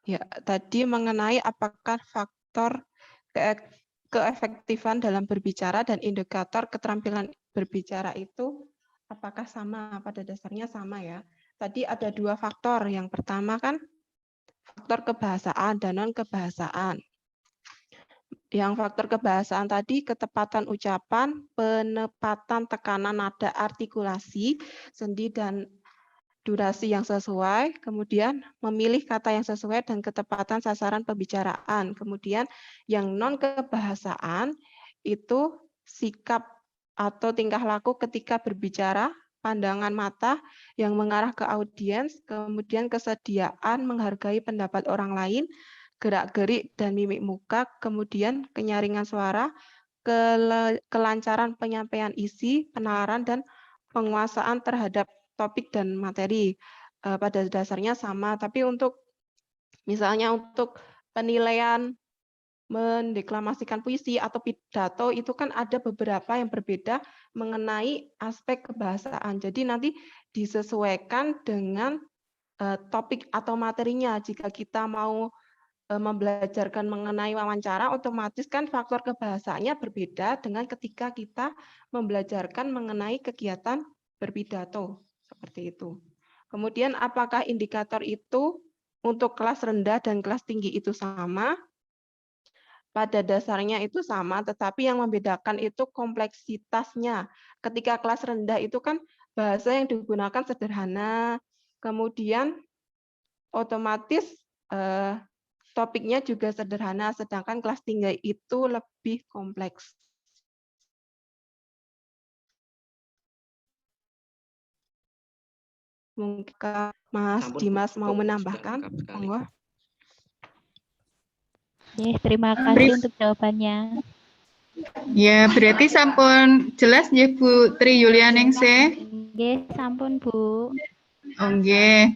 Ya, tadi mengenai apakah faktor keefektifan dalam berbicara dan indikator keterampilan berbicara itu apakah sama? Pada dasarnya sama ya. Tadi ada dua faktor. Yang pertama kan faktor kebahasaan dan non-kebahasaan. Yang faktor kebahasaan tadi ketepatan ucapan, penempatan tekanan nada artikulasi, sendi dan durasi yang sesuai, kemudian memilih kata yang sesuai dan ketepatan sasaran pembicaraan. Kemudian yang non-kebahasaan itu sikap atau tingkah laku ketika berbicara, pandangan mata yang mengarah ke audiens, kemudian kesediaan menghargai pendapat orang lain, gerak-gerik dan mimik muka, kemudian kenyaringan suara, kelancaran penyampaian isi, penalaran, dan penguasaan terhadap topik dan materi. Pada dasarnya sama, tapi untuk misalnya untuk penilaian mendeklamasikan puisi atau pidato itu kan ada beberapa yang berbeda mengenai aspek kebahasaan. Jadi nanti disesuaikan dengan topik atau materinya. Jika kita mau membelajarkan mengenai wawancara, otomatis kan faktor kebahasaannya berbeda dengan ketika kita membelajarkan mengenai kegiatan berpidato. Seperti itu. Kemudian apakah indikator itu untuk kelas rendah dan kelas tinggi itu sama? Pada dasarnya itu sama, tetapi yang membedakan itu kompleksitasnya. Ketika kelas rendah itu kan bahasa yang digunakan sederhana, kemudian otomatis topiknya juga sederhana, sedangkan kelas tinggi itu lebih kompleks. Mungkin Mas Dimas mau menambahkan? Monggo. Terima kasih untuk jawabannya. Ya, berarti sampun jelas ya Bu Tri Yulia Ningsih. Nggih, sampun Bu. Oke.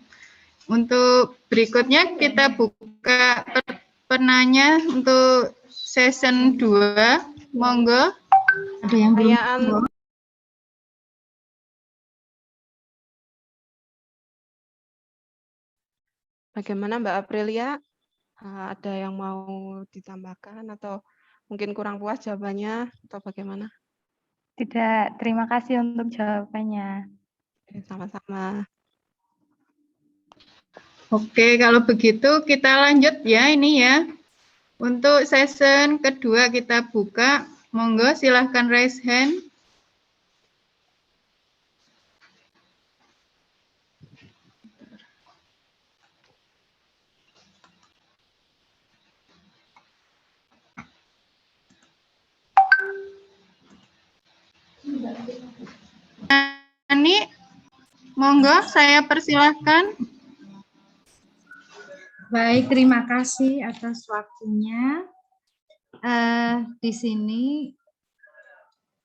Untuk berikutnya kita buka penanya untuk season 2. Monggo. Ada yang belum? Bagaimana Mbak Aprilia? Ada yang mau ditambahkan atau mungkin kurang puas jawabannya atau bagaimana? Tidak, terima kasih untuk jawabannya. Sama-sama. Oke, kalau begitu kita lanjut ya ini ya. Untuk season kedua kita buka. Monggo silahkan raise hand. Ani, monggo saya persilahkan. Baik, terima kasih atas waktunya. Di sini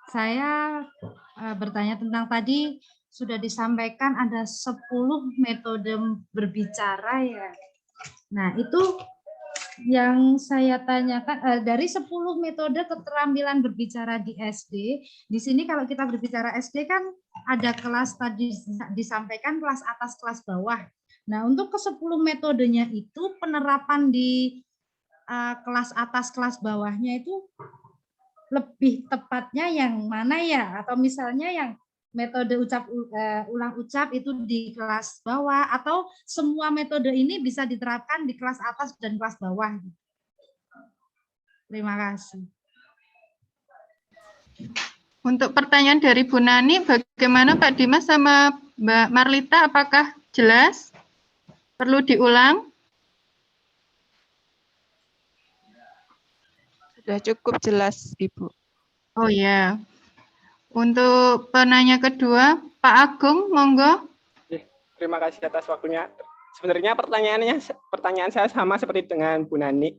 saya bertanya tentang tadi sudah disampaikan ada 10 metode berbicara ya. Nah, itu yang saya tanyakan dari 10 metode keterampilan berbicara di SD. Di sini kalau kita berbicara SD kan ada kelas tadi disampaikan kelas atas, kelas bawah. Nah, untuk ke-10 metodenya itu penerapan di kelas atas, kelas bawahnya itu lebih tepatnya yang mana ya? Atau misalnya yang metode ulang ucap itu di kelas bawah, atau semua metode ini bisa diterapkan di kelas atas dan kelas bawah? Terima kasih. Untuk pertanyaan dari Bu Nani, bagaimana Pak Dimas sama Mbak Marlita? Apakah jelas? Perlu diulang? Sudah cukup jelas, Ibu. Oh ya. Untuk penanya kedua, Pak Agung, monggo. Terima kasih atas waktunya. Sebenarnya pertanyaan saya sama seperti dengan Bu Nani.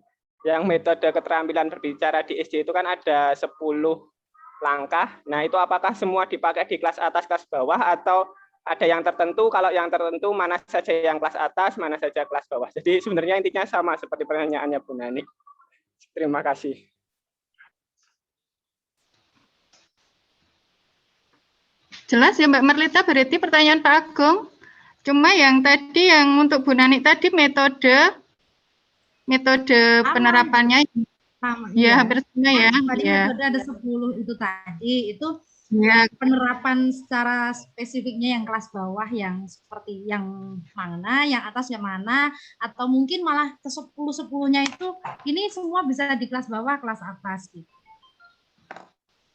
Yang metode keterampilan berbicara di SD itu kan ada 10 langkah. Nah, itu apakah semua dipakai di kelas atas, kelas bawah, atau ada yang tertentu? Kalau yang tertentu, mana saja yang kelas atas, mana saja kelas bawah. Jadi sebenarnya intinya sama seperti pertanyaannya Bu Nani. Terima kasih. Jelas ya Mbak Marlita, berarti pertanyaan Pak Agung. Cuma yang tadi yang untuk Bu Nani tadi metode penerapannya sama, ya hampir sama ya. Tadi Ya. metode ada 10 itu tadi, itu Ya. penerapan secara spesifiknya yang kelas bawah yang seperti yang mana, yang atas yang mana, atau mungkin malah ke 10-10-nya itu ini semua bisa di kelas bawah, kelas atas gitu.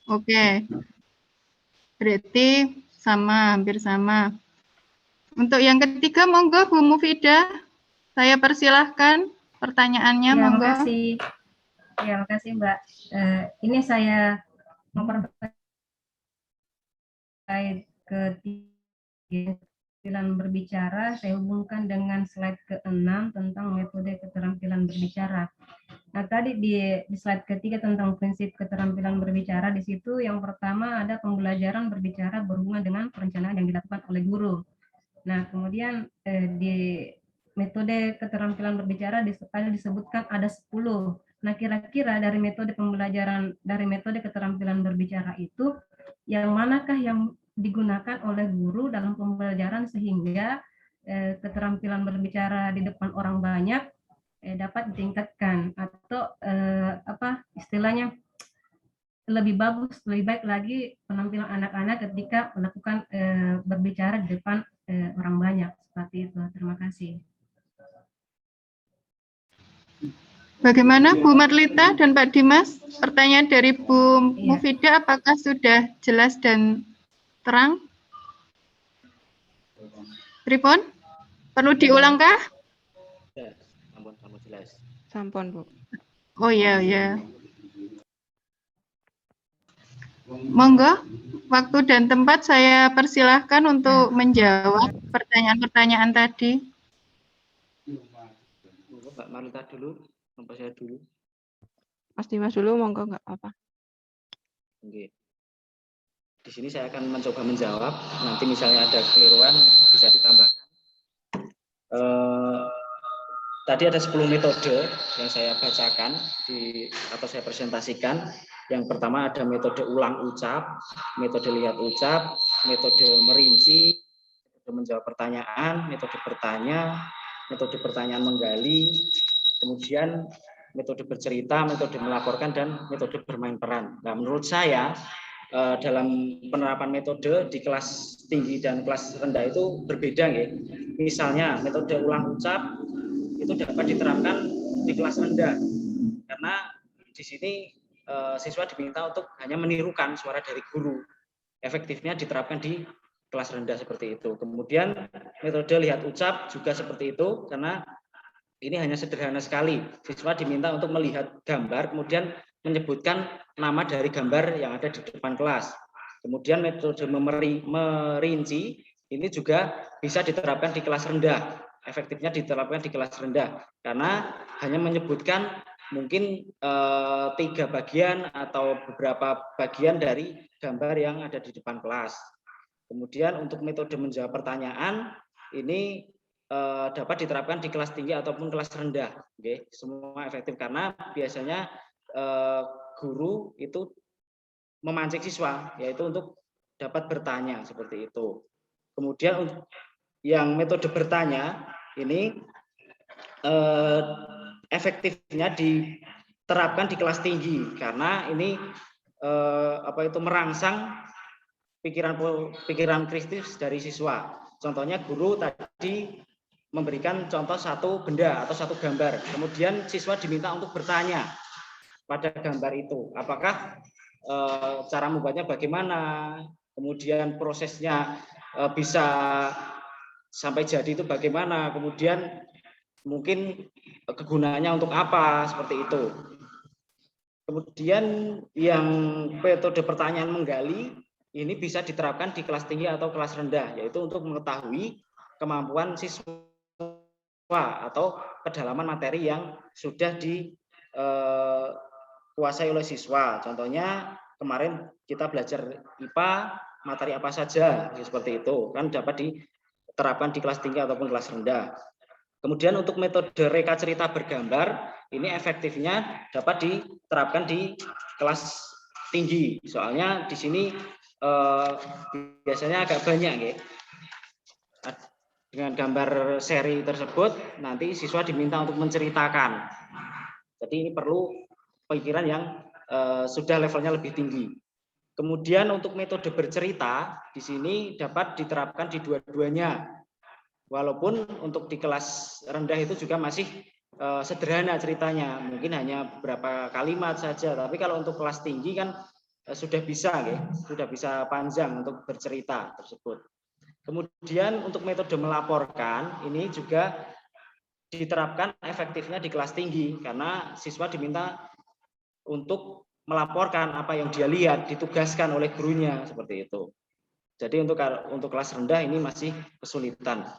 Oke. Berarti sama, hampir sama. Untuk yang ketiga, monggo Bu Mufidah, saya persilahkan pertanyaannya, Ya, monggo. makasih. Ya, makasih Mbak. Ini saya memperbaiki keterampilan berbicara, saya hubungkan dengan slide ke-6 tentang metode keterampilan berbicara. Nah, tadi di slide ketiga tentang prinsip keterampilan berbicara, di situ yang pertama ada pembelajaran berbicara berhubungan dengan perencanaan yang dilakukan oleh guru. Nah, kemudian di metode keterampilan berbicara disebutkan ada 10. Nah, kira-kira dari metode pembelajaran, dari metode keterampilan berbicara itu, yang manakah yang digunakan oleh guru dalam pembelajaran sehingga keterampilan berbicara di depan orang banyak dapat ditingkatkan, atau istilahnya lebih bagus, lebih baik lagi penampilan anak-anak ketika melakukan berbicara di depan orang banyak, seperti itu. Terima kasih. Bagaimana Bu Marlita dan Pak Dimas? Pertanyaan dari Bu Mufidah apakah sudah jelas dan terang? Pripun? Perlu diulangkah? Ya, sampun jelas. Sampun, Bu. Oh ya, ya. Monggo, waktu dan tempat saya persilahkan untuk menjawab pertanyaan-pertanyaan tadi. Monggo Mbak Marlita dulu, sampai saya dulu. Mas Dimas dulu, monggo, nggak apa-apa. Oke. Di sini saya akan mencoba menjawab. Nanti misalnya ada kekeliruan bisa ditambahkan. Tadi ada 10 metode yang saya bacakan atau saya presentasikan. Yang pertama ada metode ulang ucap, metode lihat ucap, metode merinci, metode menjawab pertanyaan, metode bertanya, metode pertanyaan menggali, kemudian metode bercerita, metode melaporkan, dan metode bermain peran. Nah, menurut saya dalam penerapan metode di kelas tinggi dan kelas rendah itu berbeda, ya. Misalnya metode ulang ucap itu dapat diterapkan di kelas rendah karena di sini siswa diminta untuk hanya menirukan suara dari guru. Efektifnya diterapkan di kelas rendah seperti itu. Kemudian metode lihat ucap juga seperti itu karena ini hanya sederhana sekali. Siswa diminta untuk melihat gambar, kemudian menyebutkan nama dari gambar yang ada di depan kelas. Kemudian metode merinci ini juga bisa diterapkan di kelas rendah. Efektifnya diterapkan di kelas rendah karena hanya menyebutkan mungkin 3 bagian atau beberapa bagian dari gambar yang ada di depan kelas. Kemudian untuk metode menjawab pertanyaan ini dapat diterapkan di kelas tinggi ataupun kelas rendah. Oke, semua efektif karena biasanya guru itu memancing siswa yaitu untuk dapat bertanya seperti itu. Kemudian untuk yang metode bertanya ini efektifnya diterapkan di kelas tinggi karena ini merangsang pikiran kritis dari siswa. Contohnya guru tadi memberikan contoh satu benda atau satu gambar, kemudian siswa diminta untuk bertanya pada gambar itu, apakah cara membuatnya bagaimana, kemudian prosesnya bisa sampai jadi itu bagaimana, kemudian mungkin kegunaannya untuk apa, seperti itu. Kemudian yang metode pertanyaan menggali ini bisa diterapkan di kelas tinggi atau kelas rendah, yaitu untuk mengetahui kemampuan siswa atau kedalaman materi yang sudah dikuasai oleh siswa. Contohnya kemarin kita belajar IPA, materi apa saja, seperti itu kan dapat diterapkan di kelas tinggi ataupun kelas rendah. Kemudian untuk metode reka cerita bergambar, ini efektifnya dapat diterapkan di kelas tinggi. Soalnya di sini biasanya agak banyak, ya. Dengan gambar seri tersebut, nanti siswa diminta untuk menceritakan. Jadi ini perlu pikiran yang sudah levelnya lebih tinggi. Kemudian untuk metode bercerita, di sini dapat diterapkan di dua-duanya. Walaupun untuk di kelas rendah itu juga masih sederhana ceritanya, mungkin hanya beberapa kalimat saja. Tapi kalau untuk kelas tinggi kan sudah bisa, ya, sudah bisa panjang untuk bercerita tersebut. Kemudian untuk metode melaporkan ini juga diterapkan efektifnya di kelas tinggi karena siswa diminta untuk melaporkan apa yang dia lihat, ditugaskan oleh gurunya seperti itu. Jadi untuk kelas rendah ini masih kesulitan.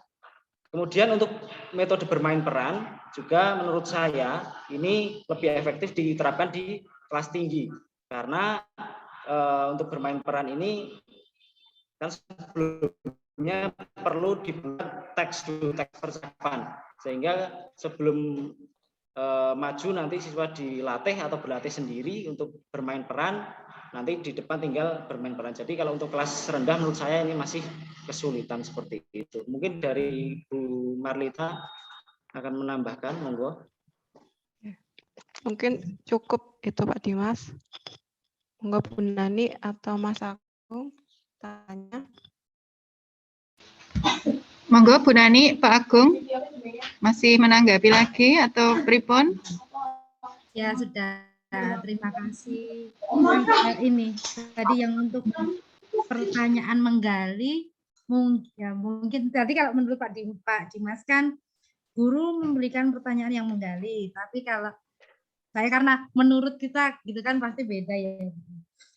Kemudian untuk metode bermain peran juga menurut saya ini lebih efektif diterapkan di kelas tinggi karena untuk bermain peran ini kan sebelumnya perlu dibuat teks percakapan sehingga sebelum maju nanti siswa dilatih atau berlatih sendiri untuk bermain peran, nanti di depan tinggal bermain peran. Jadi kalau untuk kelas rendah menurut saya ini masih kesulitan seperti itu. Mungkin dari Bu Marlita akan menambahkan, monggo. Mungkin cukup itu Pak Dimas. Monggo Bu Nani atau Mas Agung tanya. Monggo Bu Nani, Pak Agung masih menanggapi lagi atau pripun? Ya sudah, terima kasih. Ini tadi yang untuk pertanyaan menggali, mungkin tadi kalau menurut Pak Dimas kan guru memberikan pertanyaan yang menggali, tapi kalau saya karena menurut kita gitu kan pasti beda ya.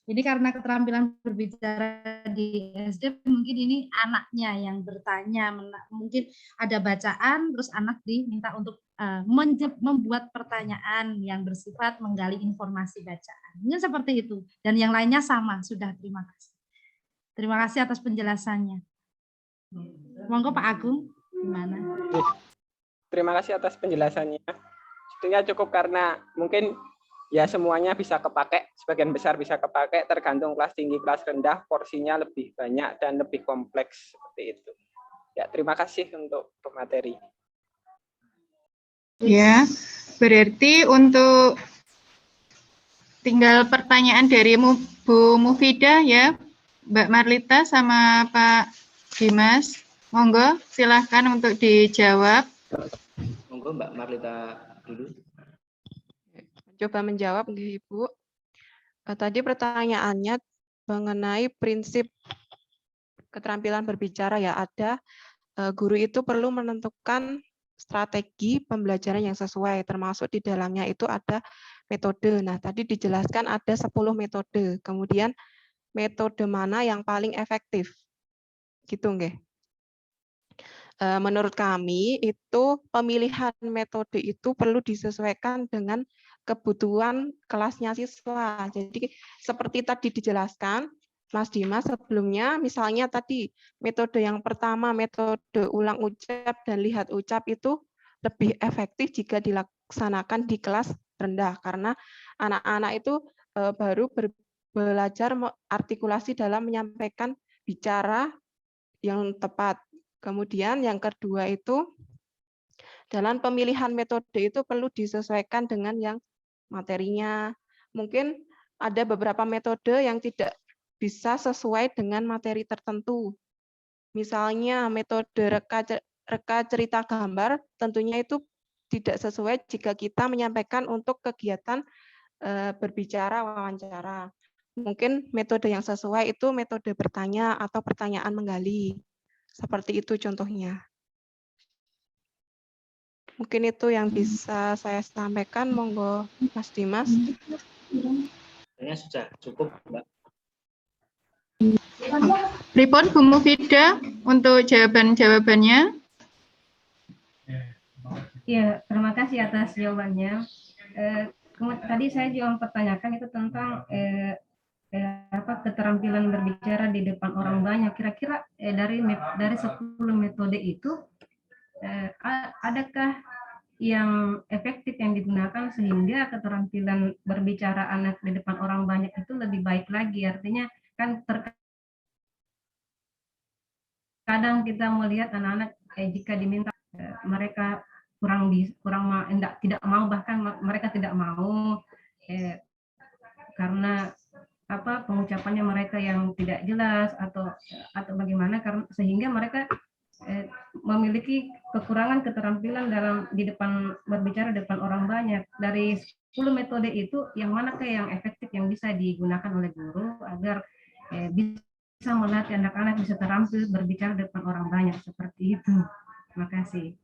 Ini karena keterampilan berbicara di SD mungkin ini anaknya yang bertanya, mungkin ada bacaan terus anak diminta untuk membuat pertanyaan yang bersifat menggali informasi bacaan. Mungkin seperti itu dan yang lainnya sama. Sudah, terima kasih. Terima kasih atas penjelasannya. Monggo Pak Agung, gimana? Terima kasih atas penjelasannya. Sebetulnya cukup karena mungkin ya semuanya bisa kepakai, sebagian besar bisa kepakai, tergantung kelas tinggi, kelas rendah, porsinya lebih banyak dan lebih kompleks seperti itu. Ya, terima kasih untuk materi. Ya, berarti untuk tinggal pertanyaan dari Bu Mufidah ya, Mbak Marlita sama Pak Dimas. Monggo, silahkan untuk dijawab. Monggo Mbak Marlita dulu. Coba menjawab, Ibu. Tadi pertanyaannya mengenai prinsip keterampilan berbicara ya, ada guru itu perlu menentukan strategi pembelajaran yang sesuai, termasuk di dalamnya itu ada metode. Nah, tadi dijelaskan ada 10 metode. Kemudian metode mana yang paling efektif? Gitu nggih. Menurut kami itu pemilihan metode itu perlu disesuaikan dengan kebutuhan kelasnya siswa. Jadi seperti tadi dijelaskan Mas Dimas sebelumnya, misalnya tadi metode yang pertama, metode ulang ucap dan lihat ucap itu lebih efektif jika dilaksanakan di kelas rendah karena anak-anak itu baru belajar artikulasi dalam menyampaikan bicara yang tepat. Kemudian yang kedua itu dalam pemilihan metode itu perlu disesuaikan dengan yang materinya. Mungkin ada beberapa metode yang tidak bisa sesuai dengan materi tertentu. Misalnya metode reka cerita gambar tentunya itu tidak sesuai jika kita menyampaikan untuk kegiatan berbicara wawancara. Mungkin metode yang sesuai itu metode bertanya atau pertanyaan menggali. Seperti itu contohnya. Mungkin itu yang bisa saya sampaikan. Monggo Mas Dimas. Kayaknya sudah cukup, Mbak. Pripun Bu Mufidah? untuk jawaban-jawabannya. Ya, terima kasih atas jawabannya. Tadi saya juga mempertanyakan itu tentang keterampilan berbicara di depan orang banyak. Kira-kira dari 10 metode itu adakah yang efektif yang digunakan sehingga keterampilan berbicara anak di depan orang banyak itu lebih baik lagi? Artinya kan terkadang kita melihat anak-anak jika diminta mereka tidak mau, bahkan mereka tidak mau karena pengucapannya mereka yang tidak jelas atau bagaimana, karena sehingga mereka memiliki kekurangan keterampilan di depan berbicara depan orang banyak. Dari 10 metode itu yang manakah yang efektif yang bisa digunakan oleh guru agar bisa melatih anak-anak bisa terampil berbicara depan orang banyak seperti itu? Terima kasih.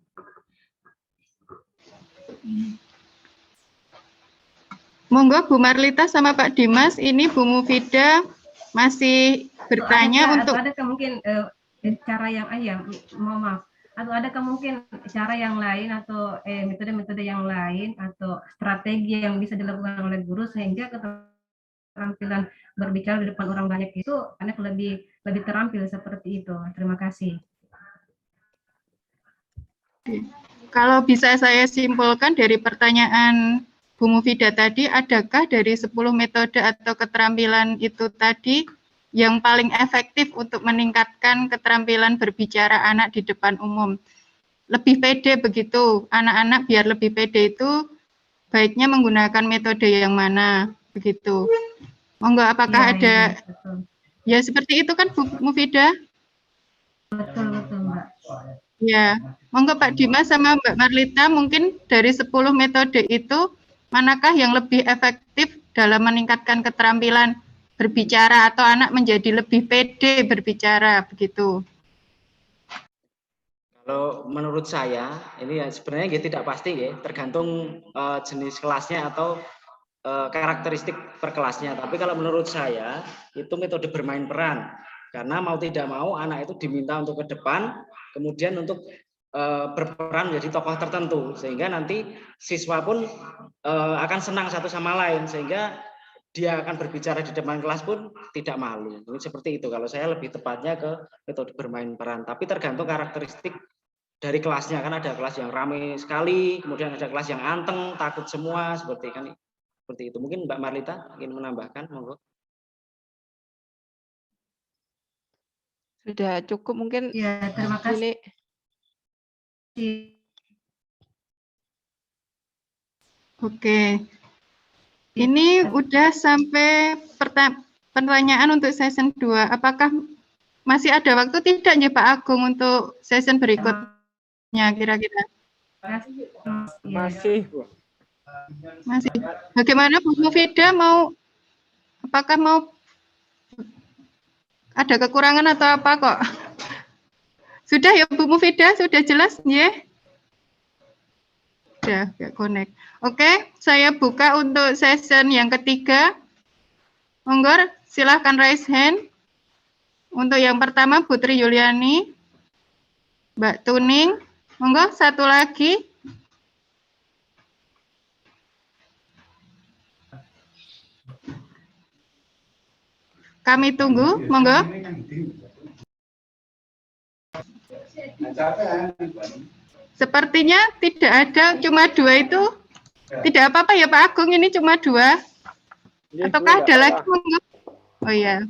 Monggo Bu Marlita sama Pak Dimas, ini Bu Mufida masih bertanya adakah mungkin cara yang maaf, atau adakah mungkin cara yang lain atau metode-metode yang lain atau strategi yang bisa dilakukan oleh guru sehingga keterampilan berbicara di depan orang banyak itu anak lebih terampil seperti itu? Terima kasih. Kalau bisa saya simpulkan dari pertanyaan Bu Mufida tadi, adakah dari 10 metode atau keterampilan itu tadi yang paling efektif untuk meningkatkan keterampilan berbicara anak di depan umum? Lebih pede begitu, anak-anak biar lebih pede itu baiknya menggunakan metode yang mana, begitu. Monggo, apakah ada? Ya, seperti itu kan Bu Mufida? Betul, Mbak. Ya, monggo Pak Dimas sama Mbak Marlita, mungkin dari 10 metode itu, manakah yang lebih efektif dalam meningkatkan keterampilan berbicara atau anak menjadi lebih pede berbicara, begitu? Kalau menurut saya, ini ya sebenarnya tidak pasti ya, tergantung jenis kelasnya atau karakteristik per kelasnya. Tapi kalau menurut saya, itu metode bermain peran. Karena mau tidak mau anak itu diminta untuk ke depan, kemudian untuk berperan menjadi tokoh tertentu, sehingga nanti siswa pun akan senang satu sama lain, sehingga dia akan berbicara di depan kelas pun tidak malu. Ini seperti itu. Kalau saya lebih tepatnya ke metode bermain peran. Tapi tergantung karakteristik dari kelasnya, kan ada kelas yang ramai sekali, kemudian ada kelas yang anteng, takut semua, seperti itu. Mungkin Mbak Marlita ingin menambahkan, monggo. Sudah cukup mungkin. Ya, terima kasih. Oke. Ini udah sampai pertanyaan untuk season 2. Apakah masih ada waktu tidak ya Pak Agung untuk season berikutnya kira-kira? Masih, Bu. Masih. Bagaimana Bu Mufida, apakah mau ada kekurangan atau apa kok? Sudah ya Bu Mufida, sudah jelas ya? Sudah, nggak connect. Oke, saya buka untuk session yang ketiga. Monggo, silahkan raise hand. Untuk yang pertama Putri Yuliani, Mbak Tuning, monggo satu lagi. Kami tunggu, monggo. Sepertinya tidak ada, cuma 2 itu. Tidak apa-apa ya Pak Agung, ini cuma 2. Ataukah ada lagi? Monggo. Oh ya.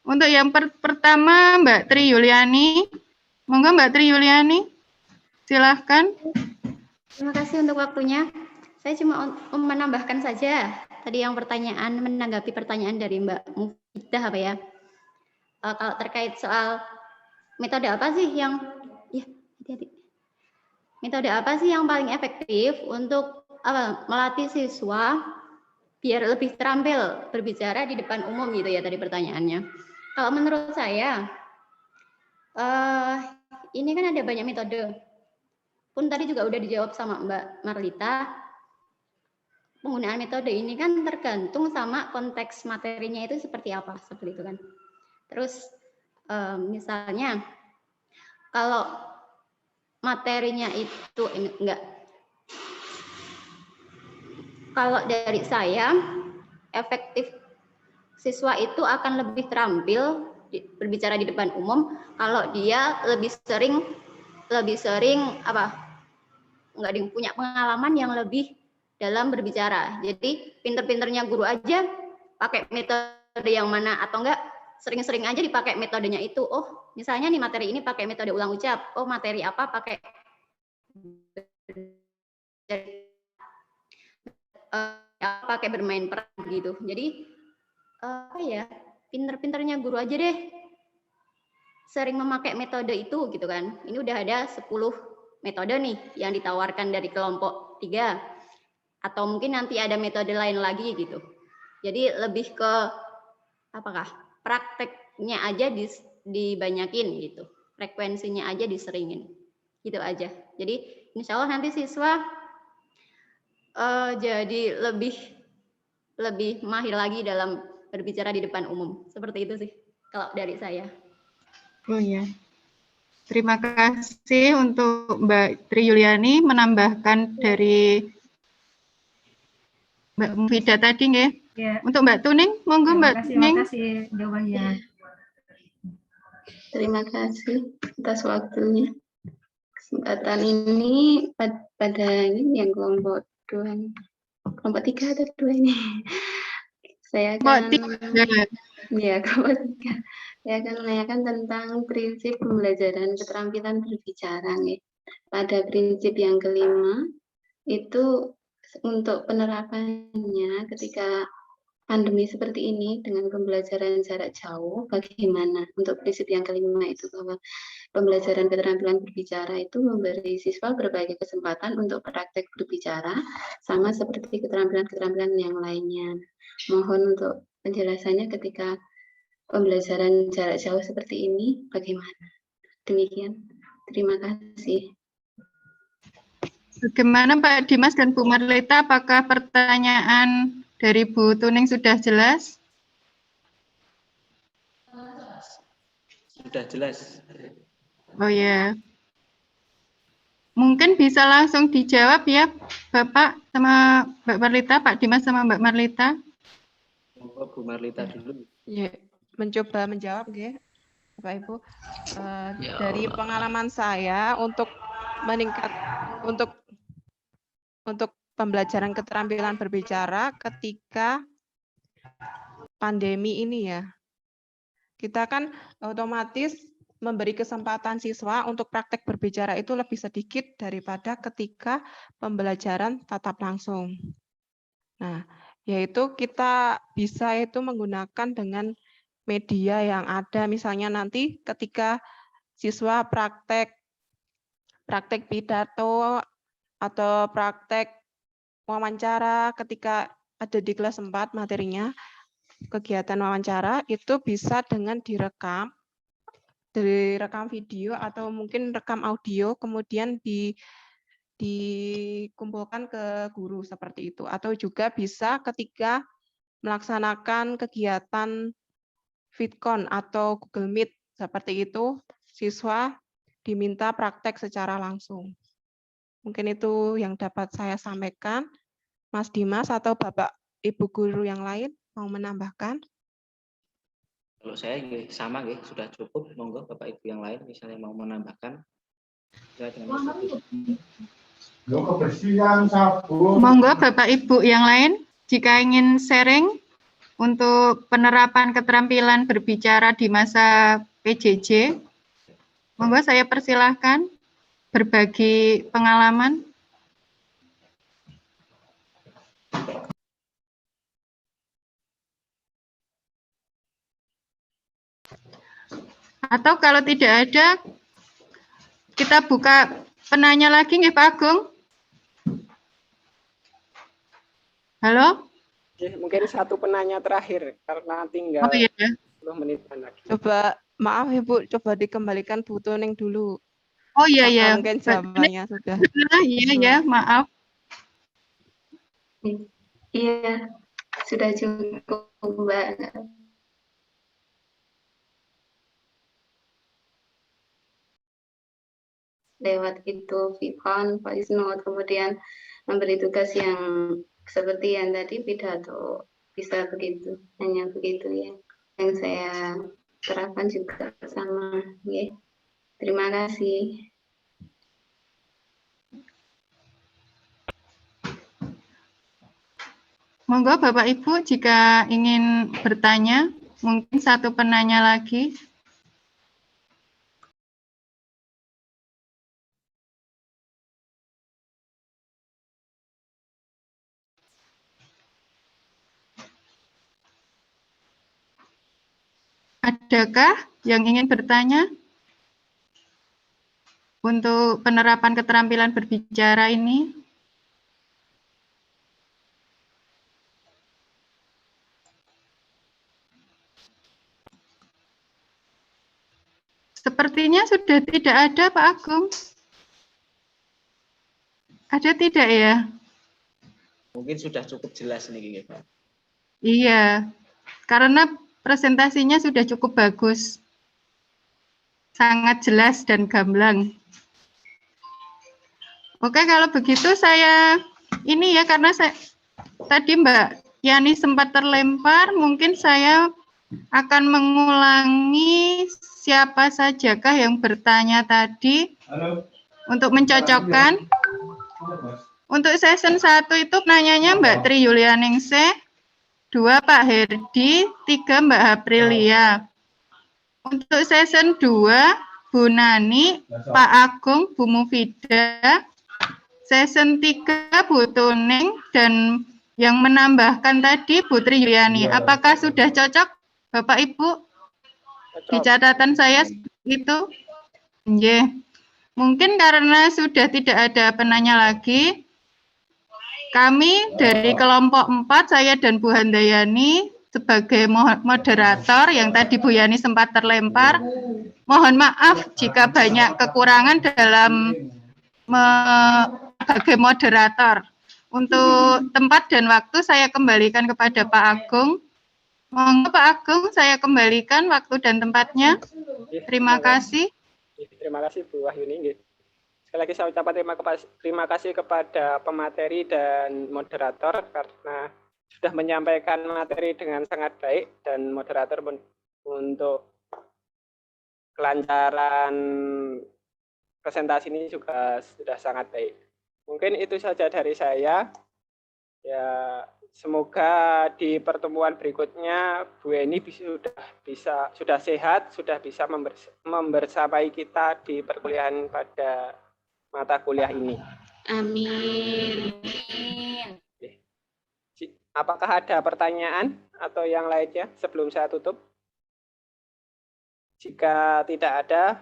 Untuk yang pertama Mbak Tri Yuliani. Monggo Mbak Tri Yuliani. Silahkan. Terima kasih untuk waktunya. Saya cuma menambahkan saja tadi yang menanggapi pertanyaan dari Mbak Mufida apa ya. Kalau terkait soal metode apa sih yang metode apa sih yang paling efektif untuk melatih siswa biar lebih terampil berbicara di depan umum gitu ya tadi pertanyaannya. Kalau menurut saya ini kan ada banyak metode. Pun tadi juga udah dijawab sama Mbak Marlita. Penggunaan metode ini kan tergantung sama konteks materinya itu seperti apa, seperti itu kan. Terus Misalnya, kalau materinya itu enggak. Kalau dari saya, efektif siswa itu akan lebih terampil berbicara di depan umum kalau dia lebih sering punya pengalaman yang lebih dalam berbicara. Jadi pinter-pinternya guru aja pakai metode yang mana, atau enggak sering-sering aja dipakai metodenya itu. Oh, misalnya nih materi ini pakai metode ulang ucap. Oh, materi apa pakai pakai bermain peran gitu. Jadi pinter-pinternya guru aja deh sering memakai metode itu gitu kan. Ini udah ada 10 metode nih yang ditawarkan dari kelompok 3. Atau mungkin nanti ada metode lain lagi gitu. Jadi lebih ke prakteknya aja dibanyakin gitu. Frekuensinya aja diseringin. Gitu aja. Jadi insya Allah nanti siswa jadi lebih mahir lagi dalam berbicara di depan umum. Seperti itu sih kalau dari saya. Oh ya. Terima kasih untuk Mbak Tri Yuliani menambahkan dari Mbak Mufidah tadi nggih. Ya. Untuk Mbak Tuning, monggo Mbak Tuning. Terima kasih jawabannya. Terima kasih atas waktunya. Kesempatan ini pada ini yang kelompok 2, kelompok 3 atau 2 ini. Saya akan kelompok 3. Saya akan menanyakan tentang prinsip pembelajaran keterampilan berbicara nih. Pada prinsip yang kelima itu untuk penerapannya ketika pandemi seperti ini dengan pembelajaran jarak jauh, bagaimana? Untuk prinsip yang kelima itu bahwa pembelajaran keterampilan berbicara itu memberi siswa berbagai kesempatan untuk praktek berbicara sama seperti keterampilan-keterampilan yang lainnya. Mohon untuk penjelasannya ketika pembelajaran jarak jauh seperti ini bagaimana? Demikian. Terima kasih. Bagaimana Pak Dimas dan Bu Marlita, apakah pertanyaan dari Bu Tuning sudah jelas? Sudah jelas. Oh ya. Mungkin bisa langsung dijawab ya Bapak sama Mbak Marlita, Pak Dimas sama Mbak Marlita. Bu Marlita dulu. Ya, mencoba menjawab ya, Bapak Ibu. Dari pengalaman saya untuk untuk pembelajaran keterampilan berbicara ketika pandemi ini ya, kita kan otomatis memberi kesempatan siswa untuk praktek berbicara itu lebih sedikit daripada ketika pembelajaran tatap langsung. Nah, yaitu kita bisa itu menggunakan dengan media yang ada, misalnya nanti ketika siswa praktek pidato atau praktek wawancara ketika ada di kelas 4 materinya, kegiatan wawancara itu bisa dengan direkam video atau mungkin rekam audio kemudian dikumpulkan ke guru seperti itu, atau juga bisa ketika melaksanakan kegiatan VidCon atau Google Meet seperti itu, siswa diminta praktek secara langsung. Mungkin itu yang dapat saya sampaikan. Mas Dimas atau Bapak Ibu guru yang lain mau menambahkan? Kalau saya sama sudah cukup. Monggo Bapak Ibu yang lain misalnya mau menambahkan. Monggo Bapak Ibu yang lain jika ingin sharing untuk penerapan keterampilan berbicara di masa PJJ, monggo saya persilahkan berbagi pengalaman. Atau kalau tidak ada, kita buka penanya lagi nggih Pak Agung. Halo? Mungkin satu penanya terakhir karena tinggal 10 menitan lagi. Coba, maaf Ibu, coba dikembalikan Bu Tuning dulu. Oh iya ya. Mungkin jawabannya sudah. Iya ya, maaf. Iya, sudah cukup Mbak. lewat itu Vicon, voice note, kemudian memberi tugas yang seperti yang tadi pidato, bisa begitu, hanya begitu ya. Yang saya terapkan juga sama, ya. Terima kasih. Monggo Bapak Ibu jika ingin bertanya, mungkin satu penanya lagi. Adakah yang ingin bertanya untuk penerapan keterampilan berbicara ini? Sepertinya sudah tidak ada, Pak Agung. Ada tidak ya? Mungkin sudah cukup jelas nih, Pak. Iya, karena presentasinya sudah cukup bagus. Sangat jelas dan gamblang. Oke, kalau begitu saya ini ya, karena saya tadi Mbak Yani sempat terlempar, mungkin saya akan mengulangi siapa sajakah yang bertanya tadi. Halo. Untuk mencocokkan. Untuk season 1 itu nanyanya Mbak Tri Yulianingsih, 2 Pak Herdi, 3 Mbak Aprilia. Untuk season 2 Bu Nani, Pak Agung, Bu Mufida. Season 3 Bu Tuning dan yang menambahkan tadi Bu Tri Yuliani. Apakah sudah cocok Bapak Ibu? Di catatan saya itu. Yeah. Mungkin karena sudah tidak ada penanya lagi, kami dari kelompok 4, saya dan Bu Handayani sebagai moderator yang tadi Bu Yani sempat terlempar, mohon maaf jika banyak kekurangan dalam sebagai moderator. Untuk tempat dan waktu saya kembalikan kepada Pak Agung. Monggo Pak Agung, saya kembalikan waktu dan tempatnya. Terima kasih. Terima kasih Bu Wahyuni. Sekali lagi saya ucapkan terima kasih kepada pemateri dan moderator karena sudah menyampaikan materi dengan sangat baik dan moderator untuk kelancaran presentasi ini juga sudah sangat baik. Mungkin itu saja dari saya. Ya, semoga di pertemuan berikutnya Bu Eni sudah sehat, sudah bisa membersamai kita di perkuliahan pada mata kuliah ini. Amin. Apakah ada pertanyaan atau yang lainnya sebelum saya tutup? Jika tidak ada,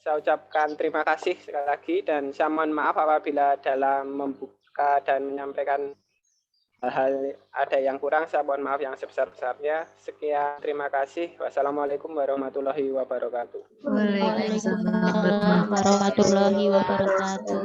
saya ucapkan terima kasih sekali lagi dan saya mohon maaf apabila dalam membuka dan menyampaikan hal ada yang kurang, saya mohon maaf yang sebesar-besarnya. Sekian, terima kasih. Wassalamualaikum warahmatullahi wabarakatuh. Waalaikumsalam warahmatullahi wabarakatuh.